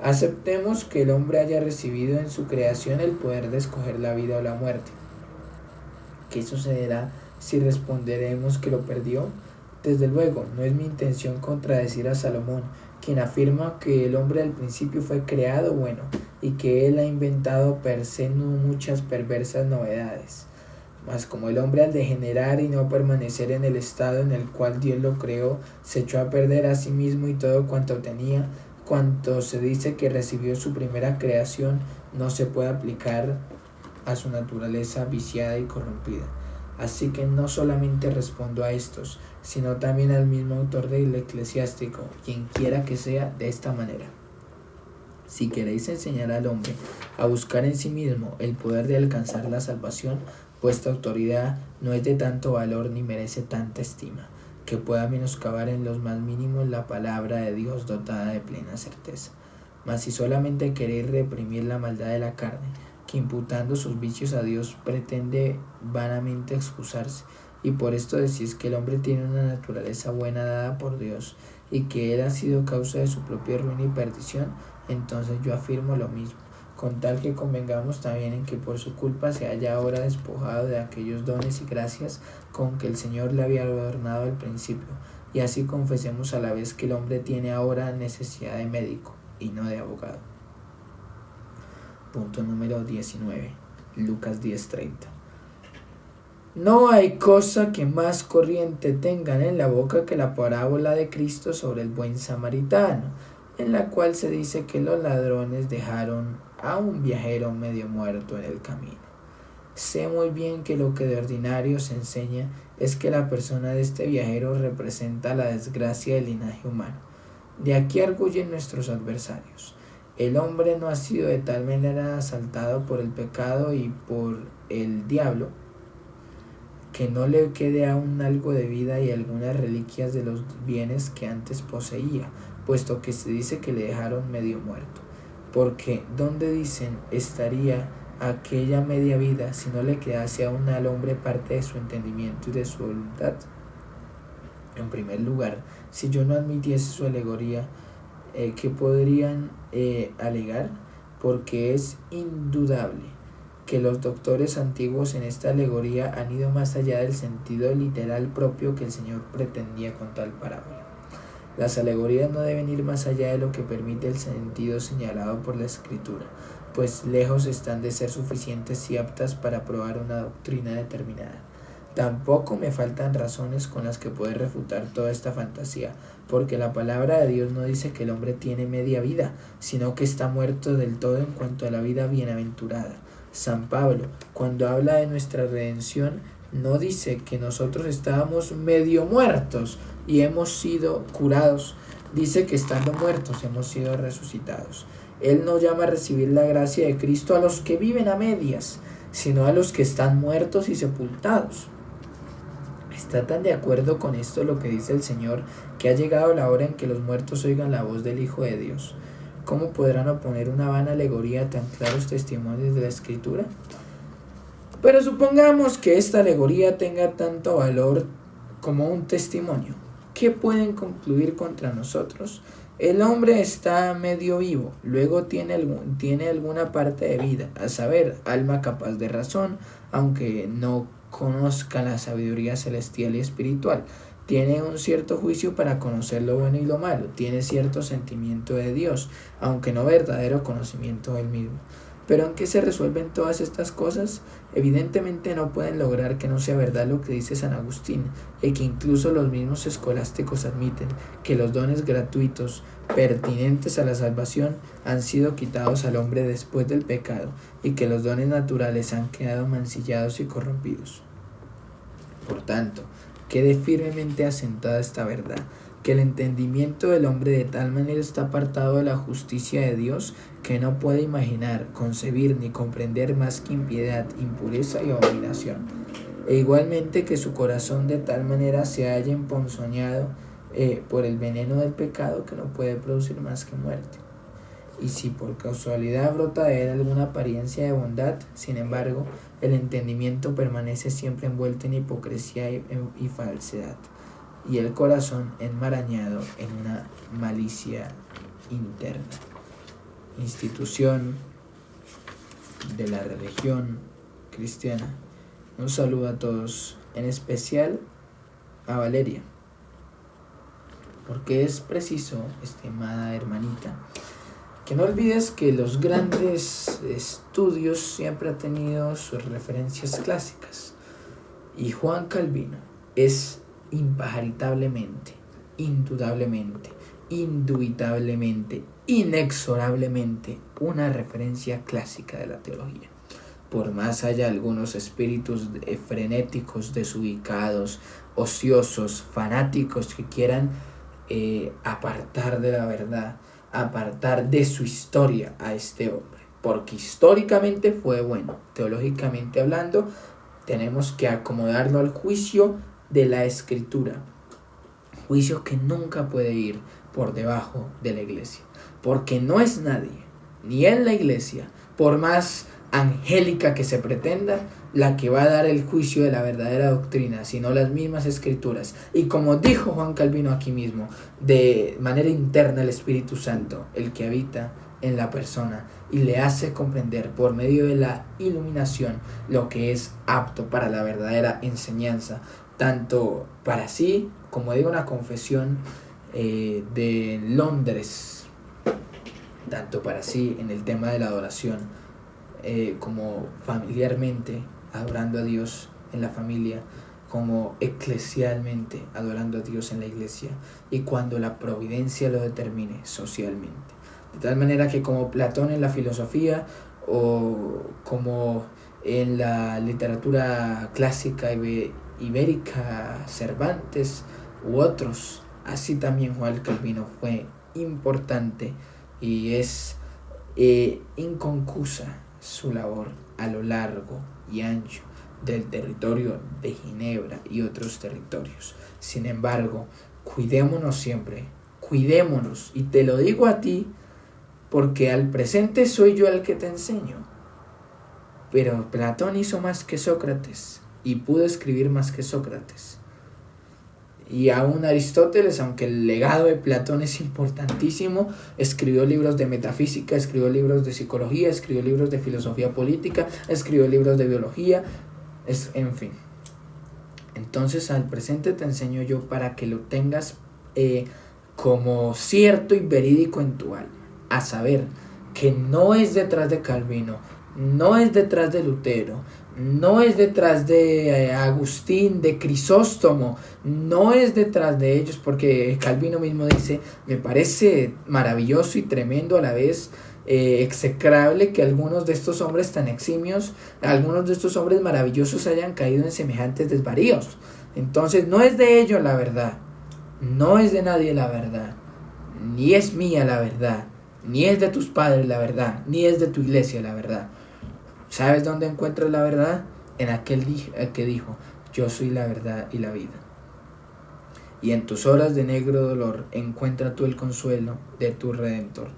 Aceptemos que el hombre haya recibido en su creación el poder de escoger la vida o la muerte. ¿Qué sucederá si responderemos que lo perdió? Desde luego, no es mi intención contradecir a Salomón, quien afirma que el hombre al principio fue creado bueno y que él ha inventado per se muchas perversas novedades. Mas como el hombre al degenerar y no permanecer en el estado en el cual Dios lo creó, se echó a perder a sí mismo y todo cuanto tenía, cuanto se dice que recibió su primera creación, no se puede aplicar a su naturaleza viciada y corrompida. Así que no solamente respondo a estos, sino también al mismo autor del Eclesiástico, quien quiera que sea, de esta manera. Si queréis enseñar al hombre a buscar en sí mismo el poder de alcanzar la salvación, vuestra autoridad no es de tanto valor ni merece tanta estima, que pueda menoscabar en los más mínimos la palabra de Dios dotada de plena certeza. Mas si solamente queréis reprimir la maldad de la carne, que imputando sus vicios a Dios pretende vanamente excusarse, y por esto decís que el hombre tiene una naturaleza buena dada por Dios, y que él ha sido causa de su propia ruina y perdición, entonces yo afirmo lo mismo, con tal que convengamos también en que por su culpa se haya ahora despojado de aquellos dones y gracias con que el Señor le había adornado al principio, y así confesemos a la vez que el hombre tiene ahora necesidad de médico y no de abogado. Punto número 19. Lucas 10:30. No hay cosa que más corriente tengan en la boca que la parábola de Cristo sobre el buen samaritano, en la cual se dice que los ladrones dejaron a un viajero medio muerto en el camino. Sé muy bien que lo que de ordinario se enseña es que la persona de este viajero representa la desgracia del linaje humano. De aquí arguyen nuestros adversarios. El hombre no ha sido de tal manera asaltado por el pecado y por el diablo que no le quede aún algo de vida y algunas reliquias de los bienes que antes poseía, puesto que se dice que le dejaron medio muerto. Porque ¿dónde dicen estaría aquella media vida si no le quedase aún al hombre parte de su entendimiento y de su voluntad? En primer lugar, si yo no admitiese su alegoría, ¿qué podrían alegar? porque es indudable que los doctores antiguos en esta alegoría han ido más allá del sentido literal propio que el Señor pretendía con tal parábola. Las alegorías no deben ir más allá de lo que permite el sentido señalado por la Escritura, pues lejos están de ser suficientes y aptas para probar una doctrina determinada. Tampoco me faltan razones con las que poder refutar toda esta fantasía, porque la palabra de Dios no dice que el hombre tiene media vida, sino que está muerto del todo en cuanto a la vida bienaventurada. San Pablo, cuando habla de nuestra redención, no dice que nosotros estábamos medio muertos y hemos sido curados, dice que estando muertos hemos sido resucitados. Él no llama a recibir la gracia de Cristo a los que viven a medias, sino a los que están muertos y sepultados. ¿Está tan de acuerdo con esto lo que dice el Señor, que ha llegado la hora en que los muertos oigan la voz del Hijo de Dios? ¿Cómo podrán oponer una vana alegoría a tan claros testimonios de la Escritura? Pero supongamos que esta alegoría tenga tanto valor como un testimonio. ¿Qué pueden concluir contra nosotros? El hombre está medio vivo, luego tiene alguna parte de vida, a saber, alma capaz de razón, aunque no conozca la sabiduría celestial y espiritual. Tiene un cierto juicio para conocer lo bueno y lo malo, tiene cierto sentimiento de Dios, aunque no verdadero conocimiento del mismo. ¿Pero en qué se resuelven todas estas cosas? Evidentemente no pueden lograr que no sea verdad lo que dice San Agustín, y que incluso los mismos escolásticos admiten que los dones gratuitos pertinentes a la salvación han sido quitados al hombre después del pecado, y que los dones naturales han quedado mancillados y corrompidos. Por tanto, quede firmemente asentada esta verdad, que el entendimiento del hombre de tal manera está apartado de la justicia de Dios que no puede imaginar, concebir ni comprender más que impiedad, impureza y abominación. E igualmente que su corazón de tal manera se halla emponzoñado por el veneno del pecado que no puede producir más que muerte. Y si por casualidad brota de él alguna apariencia de bondad, sin embargo, el entendimiento permanece siempre envuelto en hipocresía y falsedad, y el corazón enmarañado en una malicia interna. Institución de la religión cristiana. Un saludo a todos, en especial a Valeria, porque es preciso, estimada hermanita, que no olvides que los grandes estudios siempre han tenido sus referencias clásicas, y Juan Calvino es impajaritablemente, indudablemente, indubitablemente, inexorablemente una referencia clásica de la teología. Por más haya algunos espíritus frenéticos, desubicados, ociosos, fanáticos que quieran apartar de la verdad, apartar de su historia a este hombre, porque históricamente fue bueno, teológicamente hablando, tenemos que acomodarlo al juicio de la Escritura, juicio que nunca puede ir por debajo de la iglesia, porque no es nadie, ni en la iglesia, por más angélica que se pretenda, la que va a dar el juicio de la verdadera doctrina, sino las mismas Escrituras. Y como dijo Juan Calvino aquí mismo, de manera interna el Espíritu Santo, el que habita en la persona y le hace comprender por medio de la iluminación lo que es apto para la verdadera enseñanza, tanto para sí, como digo, una confesión de Londres, tanto para sí en el tema de la adoración, como familiarmente adorando a Dios en la familia, como eclesialmente adorando a Dios en la iglesia, y cuando la providencia lo determine socialmente. De tal manera que como Platón en la filosofía, o como en la literatura clásica ibérica, Cervantes u otros, así también Juan Calvino fue importante y es inconcusa su labor a lo largo y ancho del territorio de Ginebra y otros territorios. Sin embargo, cuidémonos siempre, cuidémonos, y te lo digo a ti porque al presente soy yo el que te enseño. Pero Platón hizo más que Sócrates y pudo escribir más que Sócrates. Y aún Aristóteles, aunque el legado de Platón es importantísimo, escribió libros de metafísica, escribió libros de psicología, escribió libros de filosofía política, escribió libros de biología, en fin. Entonces al presente te enseño yo para que lo tengas como cierto y verídico en tu alma, a saber que no es detrás de Calvino, no es detrás de Lutero, no es detrás de Agustín, de Crisóstomo, no es detrás de ellos, porque Calvino mismo dice, me parece maravilloso y tremendo a la vez, execrable que algunos de estos hombres tan eximios, algunos de estos hombres maravillosos hayan caído en semejantes desvaríos. Entonces no es de ellos la verdad, no es de nadie la verdad, ni es mía la verdad, ni es de tus padres la verdad, ni es de tu iglesia la verdad. ¿Sabes dónde encuentras la verdad? En aquel que dijo, yo soy la verdad y la vida. Y en tus horas de negro dolor encuentra tú el consuelo de tu Redentor.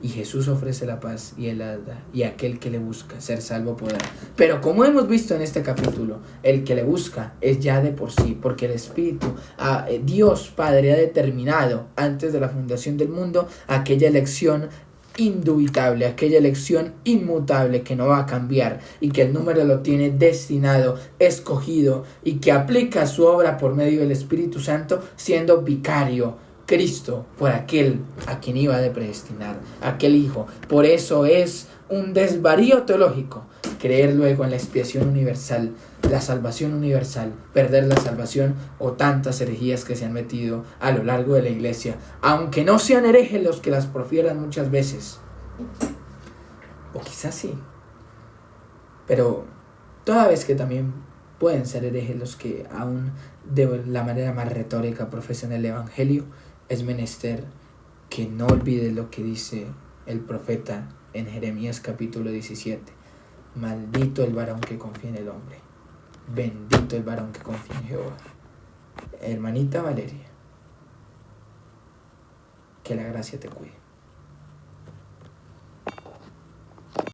Y Jesús ofrece la paz y Él la da. Y aquel que le busca ser salvo podrá. Pero como hemos visto en este capítulo, el que le busca es ya de por sí, porque el Espíritu, Dios Padre ha determinado antes de la fundación del mundo aquella elección indubitable, aquella elección inmutable que no va a cambiar y que el número lo tiene destinado, escogido y que aplica su obra por medio del Espíritu Santo, siendo vicario Cristo por aquel a quien iba a predestinar, aquel Hijo. Por eso es un desvarío teológico creer luego en la expiación universal, la salvación universal, perder la salvación o tantas herejías que se han metido a lo largo de la iglesia, aunque no sean herejes los que las profieran muchas veces, o quizás sí, pero toda vez que también pueden ser herejes los que aún de la manera más retórica profesan el evangelio, es menester que no olvides lo que dice el profeta en Jeremías capítulo 17. Maldito el varón que confía en el hombre, bendito el varón que confía en Jehová. Hermanita Valeria, que la gracia te cuide.